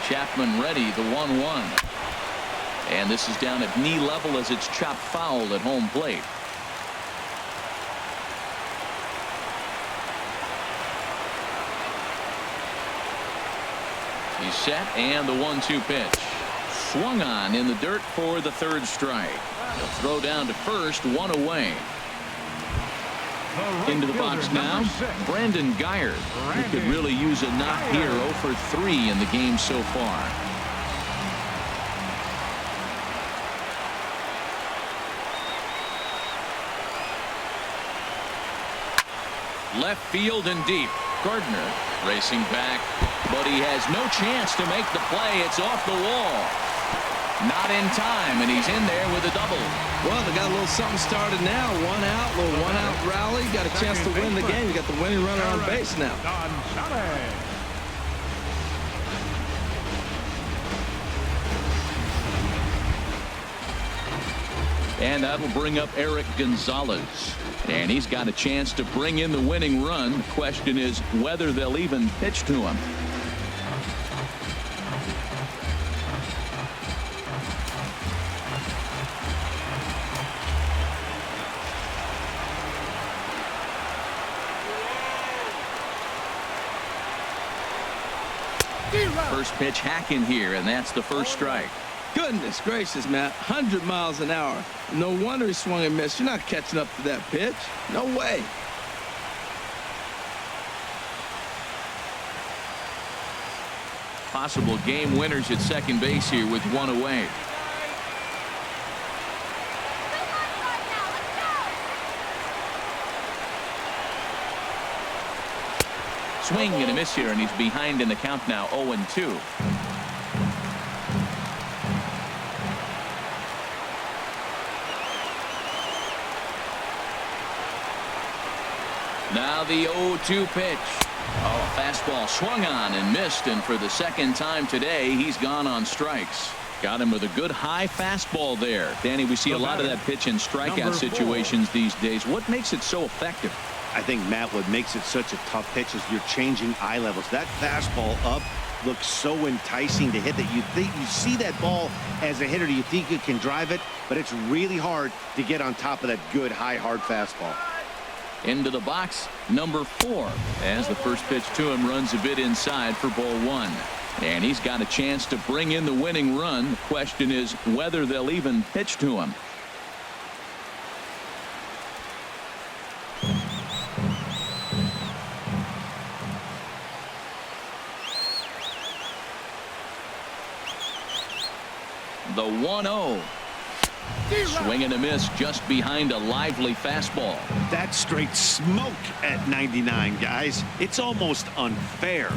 Chapman ready, the 1-1. And this is down at knee level as it's chopped foul at home plate. He's set, and the 1-2 pitch. Swung on in the dirt for the 3rd strike. He'll throw down to first, 1 away. Into the box now, Brandon Geyer. He could really use a knock here. 0 for 3 in the game so far. Left field and deep. Gardner racing back, but he has no chance to make the play. It's off the wall. Not in time, and he's in there with a double. Well, they got a little something started now. 1 out, little 1 out rally. Got a chance to win the game. You got the winning runner on base now. And that'll bring up Eric Gonzalez. And he's got a chance to bring in the winning run. The question is whether they'll even pitch to him. First pitch hacking here, and that's the first strike. Goodness gracious, Matt. 100 miles an hour. No wonder he swung and missed. You're not catching up to that pitch. No way. Possible game winners at second base here with 1 away. Swing and a miss here, and he's behind in the count now. 0-2. Now the 0-2 pitch. Oh, fastball swung on and missed, and for the second time today, he's gone on strikes. Got him with a good high fastball there. Danny, we see a lot of that pitch in strikeout situations these days. What makes it so effective? I think, Matt, what makes it such a tough pitch is you're changing eye levels. That fastball up looks so enticing to hit that you think you see that ball as a hitter. You think you can drive it, but it's really hard to get on top of that good high hard fastball. Into the box, number 4, as the first pitch to him runs a bit inside for ball 1. And he's got a chance to bring in the winning run. The question is whether they'll even pitch to him. The 1-0. Swing and a miss just behind a lively fastball. That's straight smoke at 99, guys. It's almost unfair.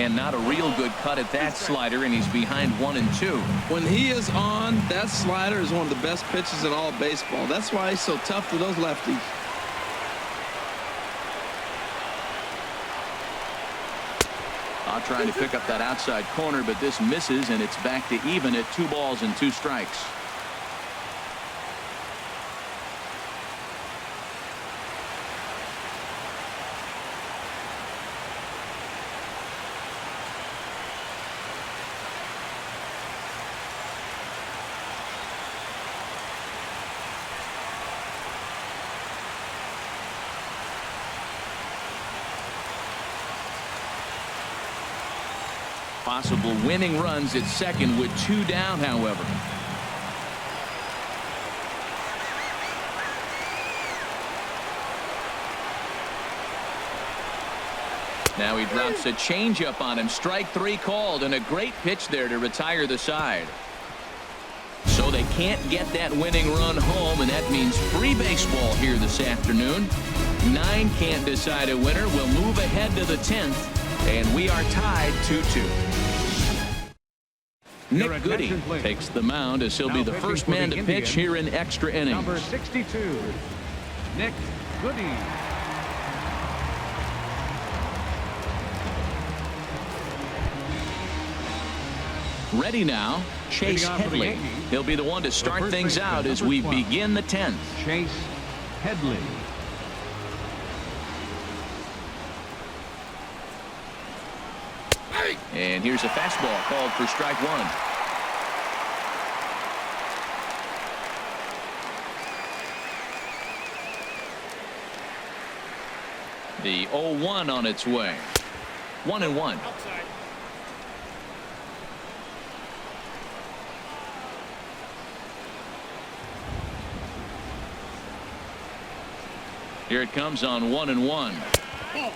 And not a real good cut at that slider, and he's behind 1-2. When he is on, that slider is one of the best pitches in all of baseball. That's why he's so tough to those lefties. Trying to pick up that outside corner, but this misses, and it's back to even at 2 balls and 2 strikes. Possible winning runs at second with 2 down, however. Now he drops a changeup on him. Strike 3 called, and a great pitch there to retire the side. So they can't get that winning run home, and that means free baseball here this afternoon. 9 can't decide a winner. We'll move ahead to the 10th. And we are tied 2-2. Nick Goody takes the mound as he'll be the first man to pitch here in extra innings. Number 62, Nick Goody. Ready now, Chase Headley. He'll be the one to start things out as we begin the 10th. Chase Headley. And here's a fastball called for strike 1. The 0-1 on its way. 1-1. Here it comes on 1-1.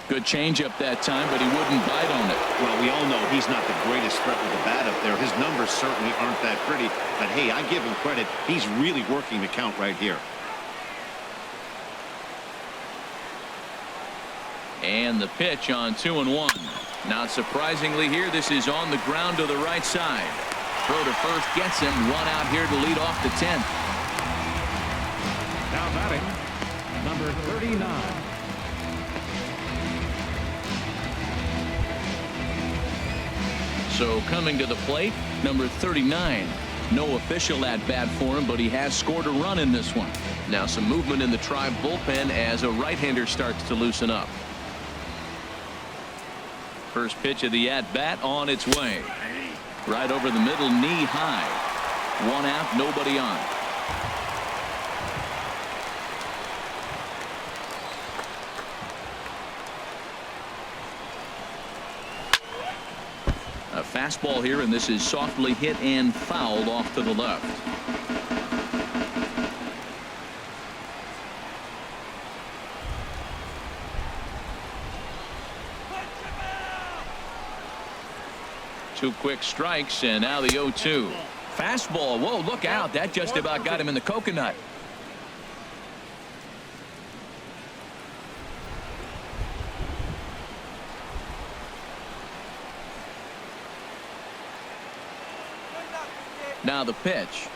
Good changeup that time, but he wouldn't bite on it. Well, we all know he's not the greatest threat with the bat up there. His numbers certainly aren't that pretty. But, hey, I give him credit. He's really working the count right here. And the pitch on 2-1. Not surprisingly here, this is on the ground to the right side. Throw to first gets him. Run out here to lead off the 10th. Now batting, number 39. So coming to the plate, number 39. No official at bat for him, but he has scored a run in this one. Now some movement in the Tribe bullpen as a right-hander starts to loosen up. First pitch of the at-bat on its way. Right over the middle, knee high. 1 out, nobody on. A fastball here, and this is softly hit and fouled off to the left. Two quick strikes, and now the 0-2. Fastball. Whoa, look out. That just about got him in the coconut. Now the pitch.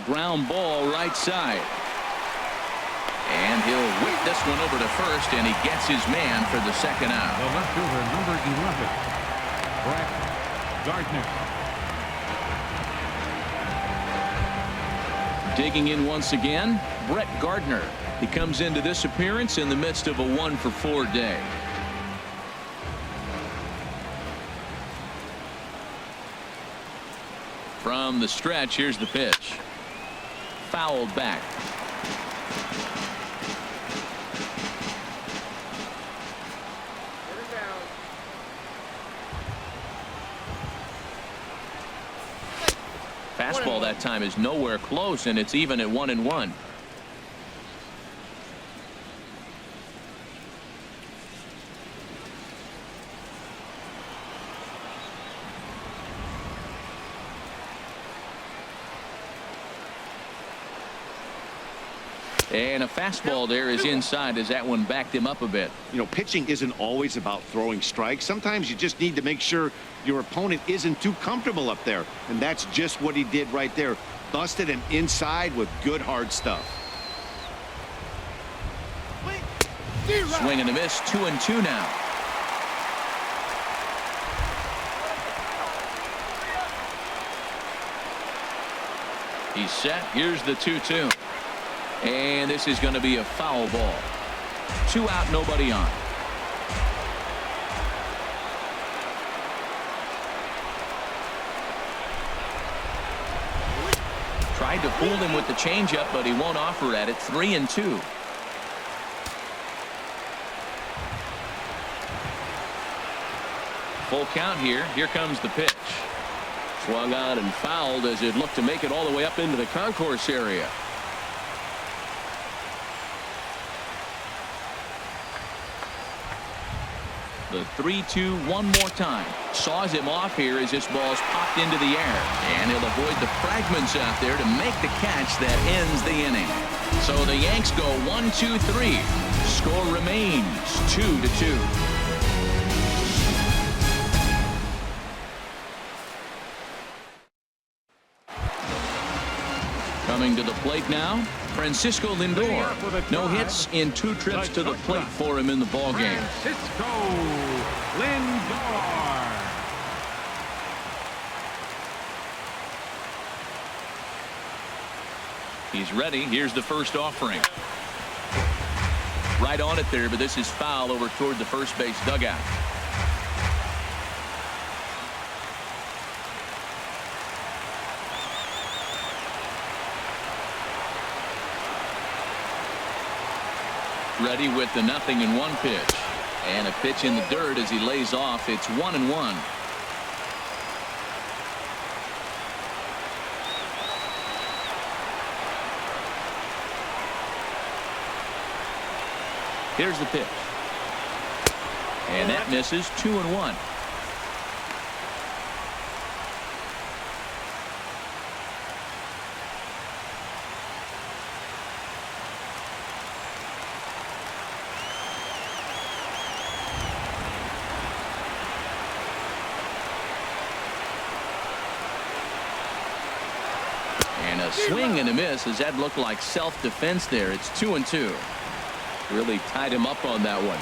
Ground ball right side. And he'll whip this one over to first, and he gets his man for the second out. The left fielder, number 11, Brett Gardner. Digging in once again, Brett Gardner. He comes into this appearance in the midst of a 1-for-4 day. From the stretch, here's the pitch. Fouled back. Fastball that time is nowhere close, and it's even at 1-1. And a fastball there is inside as that one backed him up a bit. You know, pitching isn't always about throwing strikes. Sometimes you just need to make sure your opponent isn't too comfortable up there. And that's just what he did right there. Busted him inside with good hard stuff. Swing and a miss, 2-2 now. He's set. Here's the 2-2. And this is going to be a foul ball. 2 out, nobody on. Tried to fool him with the changeup, but he won't offer at it. 3-2. Full count here. Here comes the pitch. Swung on and fouled as it looked to make it all the way up into the concourse area. The 3-2 one more time. Saws him off here as this ball's popped into the air. And he'll avoid the fragments out there to make the catch that ends the inning. So the Yanks go 1-2-3. Score remains 2-2. Coming to the plate now, Francisco Lindor. No hits in 2 trips to the plate for him in the ballgame. Francisco Lindor. He's ready. Here's the first offering. Right on it there, but this is foul over toward the first base dugout. Ready with the 0-1 pitch. And a pitch in the dirt as he lays off. It's 1-1. Here's the pitch. And that misses. 2-1. And a swing and a miss as that looked like self-defense there. It's 2-2. Really tied him up on that one.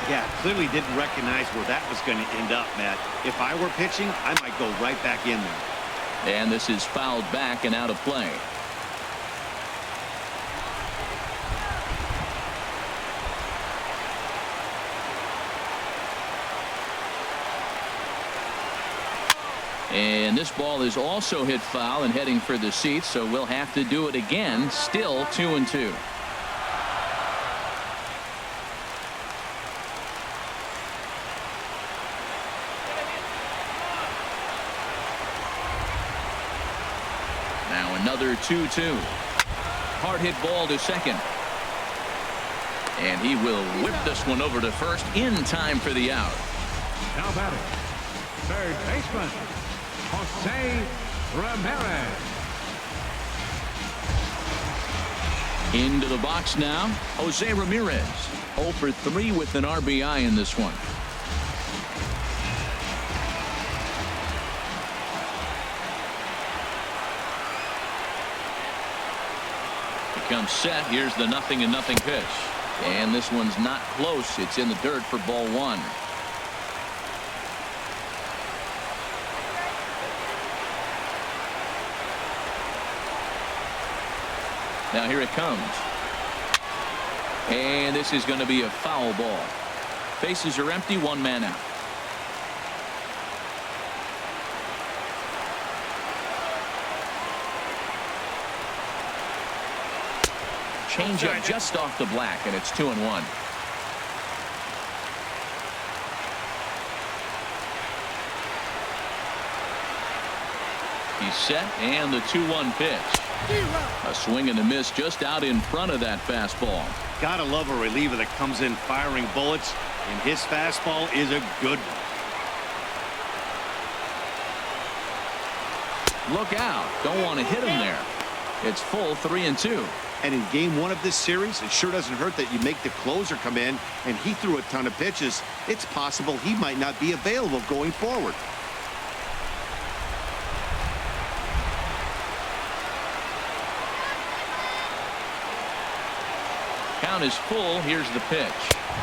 Yeah, clearly didn't recognize where that was going to end up, Matt. If I were pitching, I might go right back in there. And this is fouled back and out of play. And this ball is also hit foul and heading for the seats, so we'll have to do it again. Still 2-2. Now another 2-2. Hard hit ball to second. And he will whip this one over to first in time for the out. Now batting, third baseman, Jose Ramirez. Into the box now, Jose Ramirez. 0 for 3 with an RBI in this one. Comes set. Here's the 0-0 pitch. And this one's not close. It's in the dirt for ball 1. Now here it comes. And this is going to be a foul ball. Bases are empty. 1 man out. Changeup just off the black, and it's 2-1. He's set, and the 2-1 pitch. A swing and a miss just out in front of that fastball. Gotta love a reliever that comes in firing bullets, and his fastball is a good one. Look out. Don't want to hit him there. It's full 3-2. And in game 1 of this series, it sure doesn't hurt that you make the closer come in, and he threw a ton of pitches. It's possible he might not be available going forward. Count is full. Here's the pitch.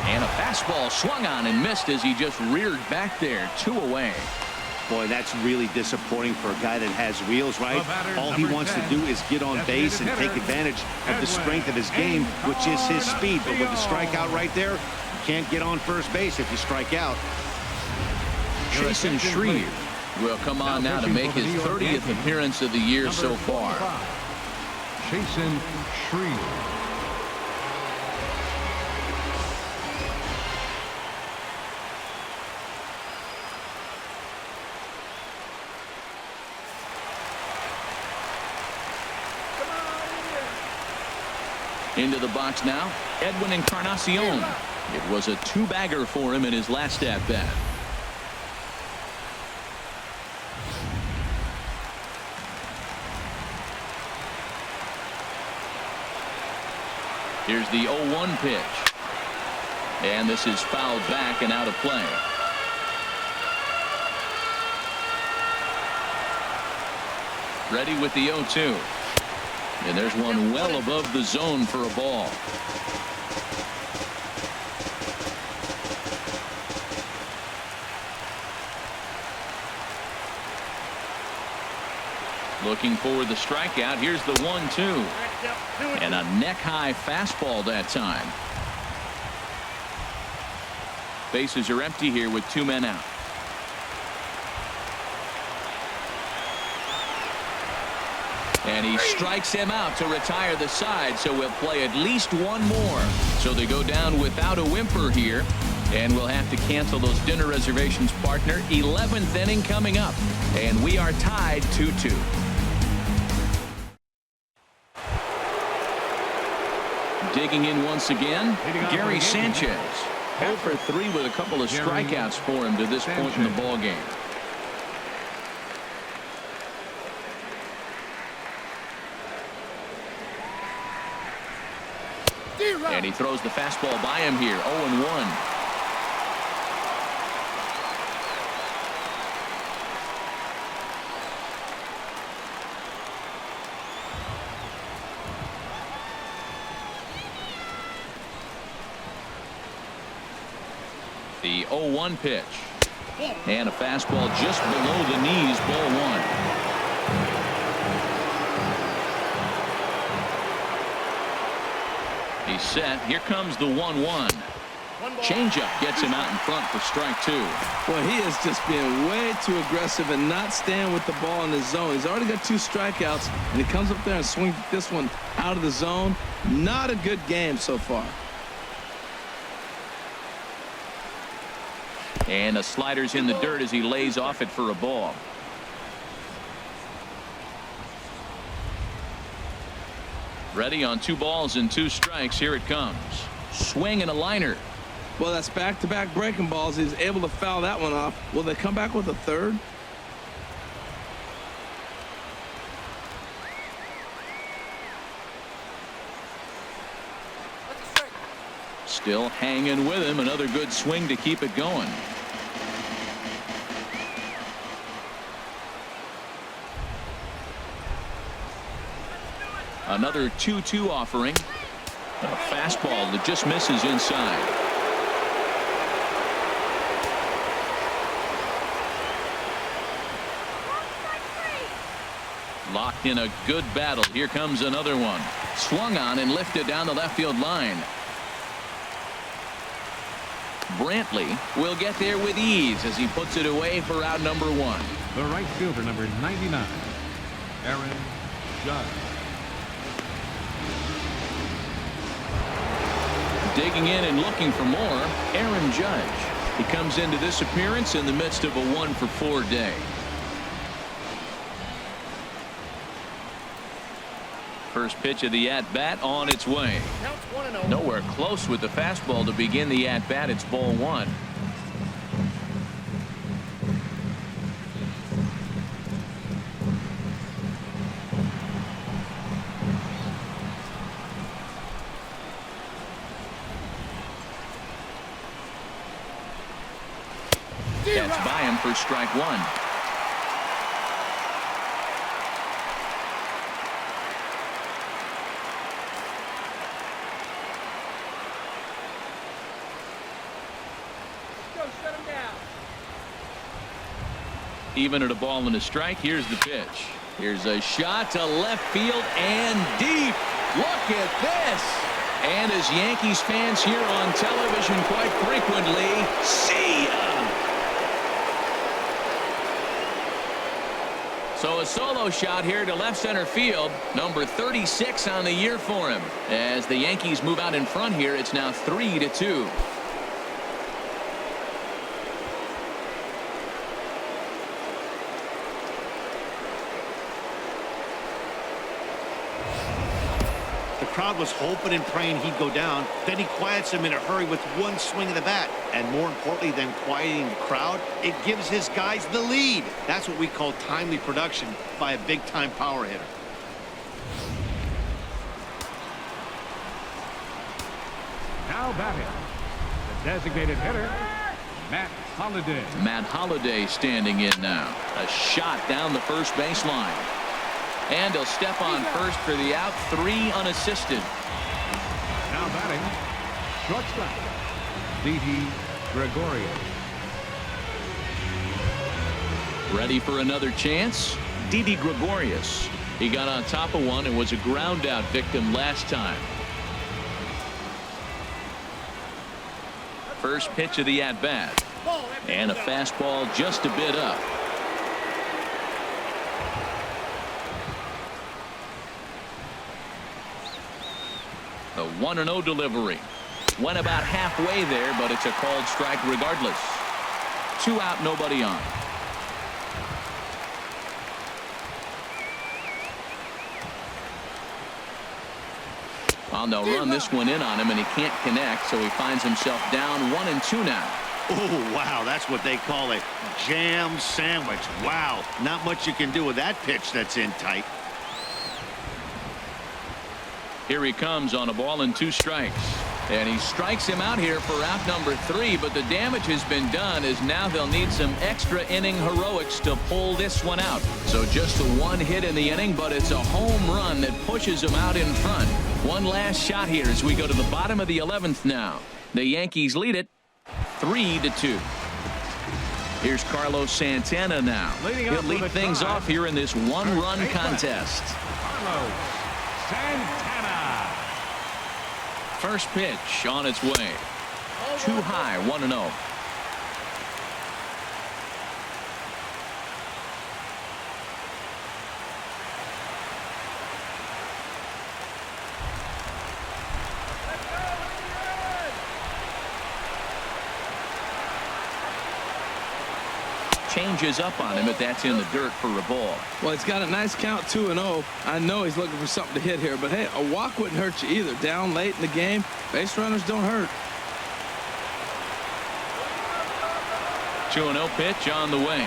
And a fastball swung on and missed as he just reared back there. 2 away. Boy, that's really disappointing for a guy that has wheels, right? All he wants to do is get on base and take advantage of the strength of his game, which is his speed. But with the strikeout right there, you can't get on first base if you strike out. Jason Shreve will come on now to make his 30th appearance of the year so far. Jason Shreve. Into the box now, Edwin Encarnacion. It was a 2-bagger for him in his last at-bat. Here's the 0-1 pitch. And this is fouled back and out of play. Ready with the 0-2. And there's one well above the zone for a ball. Looking for the strikeout. Here's the 1-2. And a neck-high fastball that time. Bases are empty here with 2 men out. And he strikes him out to retire the side, so we'll play at least one more. So they go down without a whimper here, and we'll have to cancel those dinner reservations, partner. 11th inning coming up, and we are tied 2-2. Digging in once again, Gary Sanchez. 0 for 3 with a couple of strikeouts for him to this point in the ball game. And he throws the fastball by him here. 0-1. The 0-1 pitch. And a fastball just below the knees. Ball 1. He's set. Here comes the 1-1. Changeup gets him out in front for strike 2. Well, he is just being way too aggressive and not staying with the ball in his zone. He's already got 2 strikeouts, and he comes up there and swings this one out of the zone. Not a good game so far. And the slider's in the dirt as he lays off it for a ball. Ready on 2 balls and 2 strikes. Here it comes. Swing and a liner. Well, that's back-to-back breaking balls. He's able to foul that one off. Will they come back with a third? Still hanging with him. Another good swing to keep it going. Another 2-2 offering. A fastball that just misses inside. Locked in a good battle. Here comes another one. Swung on and lifted down the left field line. Brantley will get there with ease as he puts it away for out number 1. The right fielder, number 99, Aaron Judge. Digging in and looking for more, Aaron Judge. He comes into this appearance in the midst of a 1-for-4 day. First pitch of the at-bat on its way. Nowhere close with the fastball to begin the at-bat. It's ball 1. gets by him for strike one. Go, shut him down. Even at a ball and a strike, here's the pitch. Here's a shot to left field and deep. Look at this. And as Yankees fans hear on television quite frequently, see ya. So a solo shot here to left center field. Number 36 on the year for him. As the Yankees move out in front here, it's now 3-2. The crowd was hoping and praying he'd go down. Then he quiets him in a hurry with one swing of the bat. And more importantly than quieting the crowd, it gives his guys the lead. That's what we call timely production by a big-time power hitter. Now batting, the designated hitter, Matt Holliday. Matt Holliday standing in now. A shot down the first baseline. And he'll step on first for the out. 3 unassisted. Now batting, shortstop, Didi Gregorius. Ready for another chance? Didi Gregorius. He got on top of one and was a ground out victim last time. First pitch of the at bat. And a fastball just a bit up. The 1-0 delivery. Went about halfway there, but it's a called strike regardless. 2 out, nobody on. Well, they'll run this one in on him, and he can't connect, so he finds himself down 1-2 now. Oh, wow, that's what they call a jam sandwich. Wow, not much you can do with that pitch that's in tight. Here he comes on a ball and 2 strikes. And he strikes him out here for out number 3, but the damage has been done as now they'll need some extra inning heroics to pull this one out. So just the 1 hit in the inning, but it's a home run that pushes him out in front. One last shot here as we go to the bottom of the 11th now. The Yankees lead it 3-2. Here's Carlos Santana now. He'll lead things off here in this 1-run contest. Carlos Santana. First pitch on its way. Too high, 1-0. Changes up on him, but that's in the dirt for a ball. Well, he's got a nice count, 2-0. I know he's looking for something to hit here, but hey, a walk wouldn't hurt you either. Down late in the game, base runners don't hurt. 2-0 pitch on the way.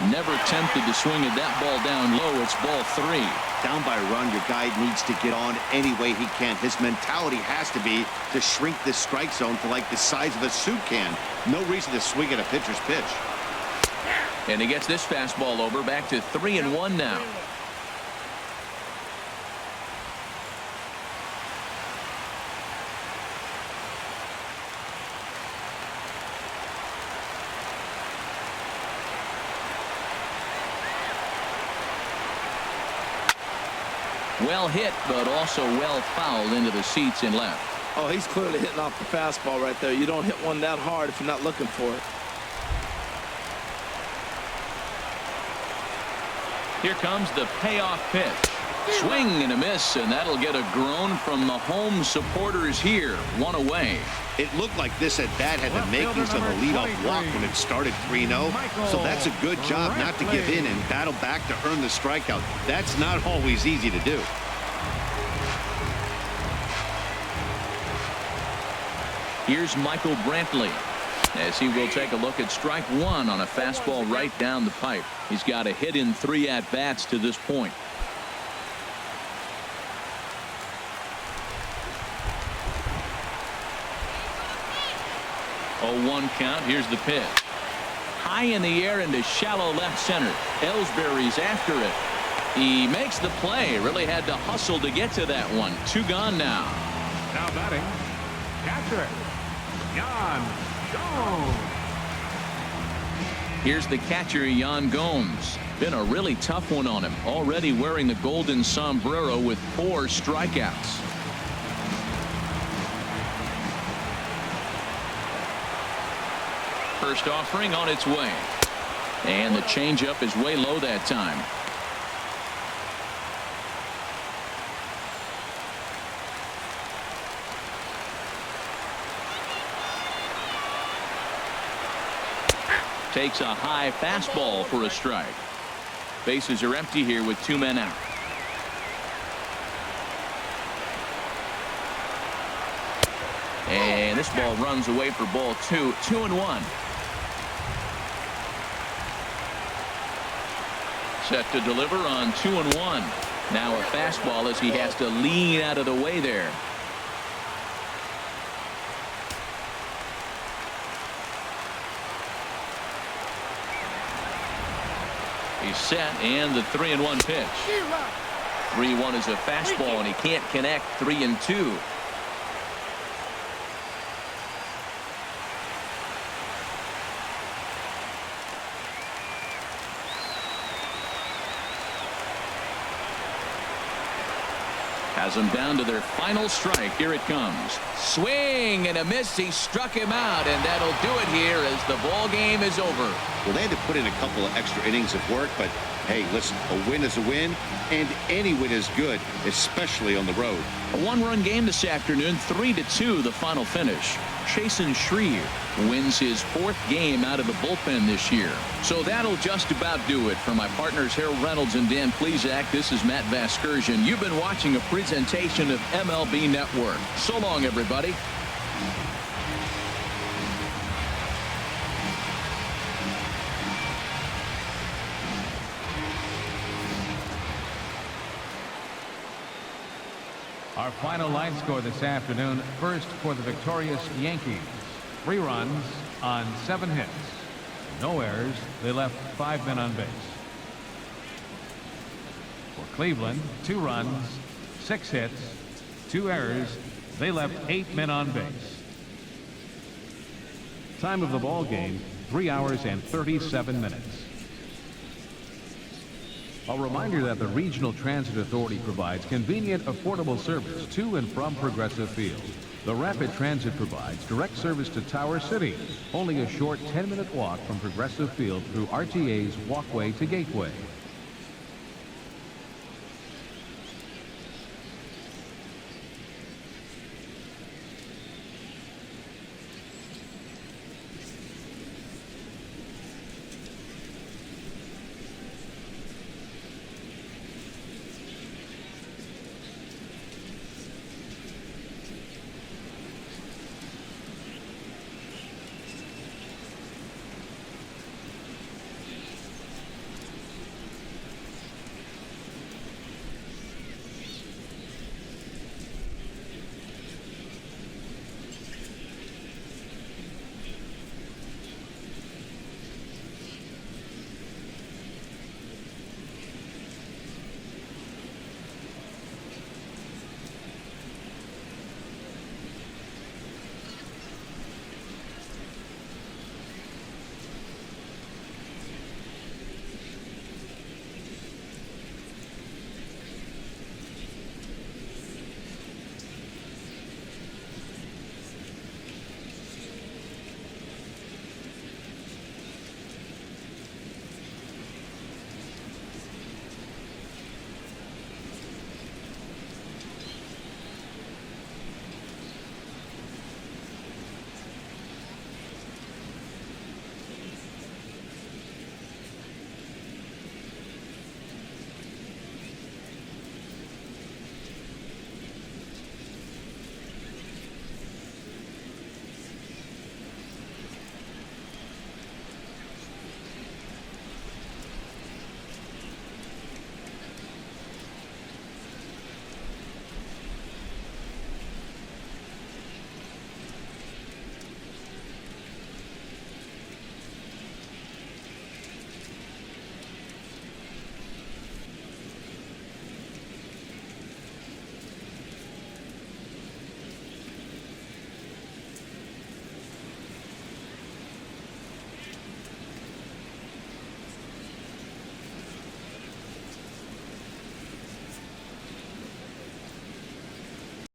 Never tempted to swing at that ball down low. It's ball 3. Down by a run, your guy needs to get on any way he can. His mentality has to be to shrink this strike zone to like the size of a soup can. No reason to swing at a pitcher's pitch. And he gets this fastball over, back to 3-1 now. Well hit, but also well fouled into the seats in left. Oh, he's clearly hitting off the fastball right there. You don't hit one that hard if you're not looking for it. Here comes the payoff pitch. Swing and a miss, and that'll get a groan from the home supporters here. 1 away. It looked like this at bat had the makings of a leadoff walk when it started 3-0. So that's a good job not to give in and battle back to earn the strikeout. That's not always easy to do. Here's Michael Brantley as he will take a look at strike 1 on a fastball right down the pipe. He's got a hit in 3 at-bats to this point. 0-1 count. Here's the pitch. high in the air into shallow left center. Ellsbury's after it. He makes the play. Really had to hustle to get to that one. 2 gone now. Now batting, catcher, Yan Gomes. Here's the catcher, Yan Gomes. Been a really tough one on him. Already wearing the golden sombrero with 4 strikeouts. First offering on its way. And the changeup is way low that time. Takes a high fastball for a strike. Bases are empty here with 2 men out. And this ball runs away for ball 2. 2-1. Set to deliver on 2-1. Now a fastball as he has to lean out of the way there. He's set, and the 3-1 pitch. 3-1 is a fastball, and he can't connect. 3-2. Has him down to their final strike. Here it comes. Swing and a miss. He struck him out, and that'll do it here as the ball game is over. Well, they had to put in a couple of extra innings of work, but hey, listen, a win is a win, and any win is good, especially on the road. A 1-run game this afternoon. 3-2 the final finish. Chasen Shreve wins his 4th game out of the bullpen this year. So that'll just about do it. For my partners Harold Reynolds and Dan Plesac, this is Matt Vasgersian. You've been watching a presentation of MLB Network. So long, everybody. Our final line score this afternoon. First for the victorious Yankees. 3 runs on 7 hits. No errors. They left 5 men on base. For Cleveland, 2 runs, 6 hits, 2 errors. They left 8 men on base. Time of the ball game, 3 hours and 37 minutes. A reminder that the Regional Transit Authority provides convenient, affordable service to and from Progressive Field. The Rapid Transit provides direct service to Tower City, only a short 10-minute walk from Progressive Field through RTA's Walkway to Gateway.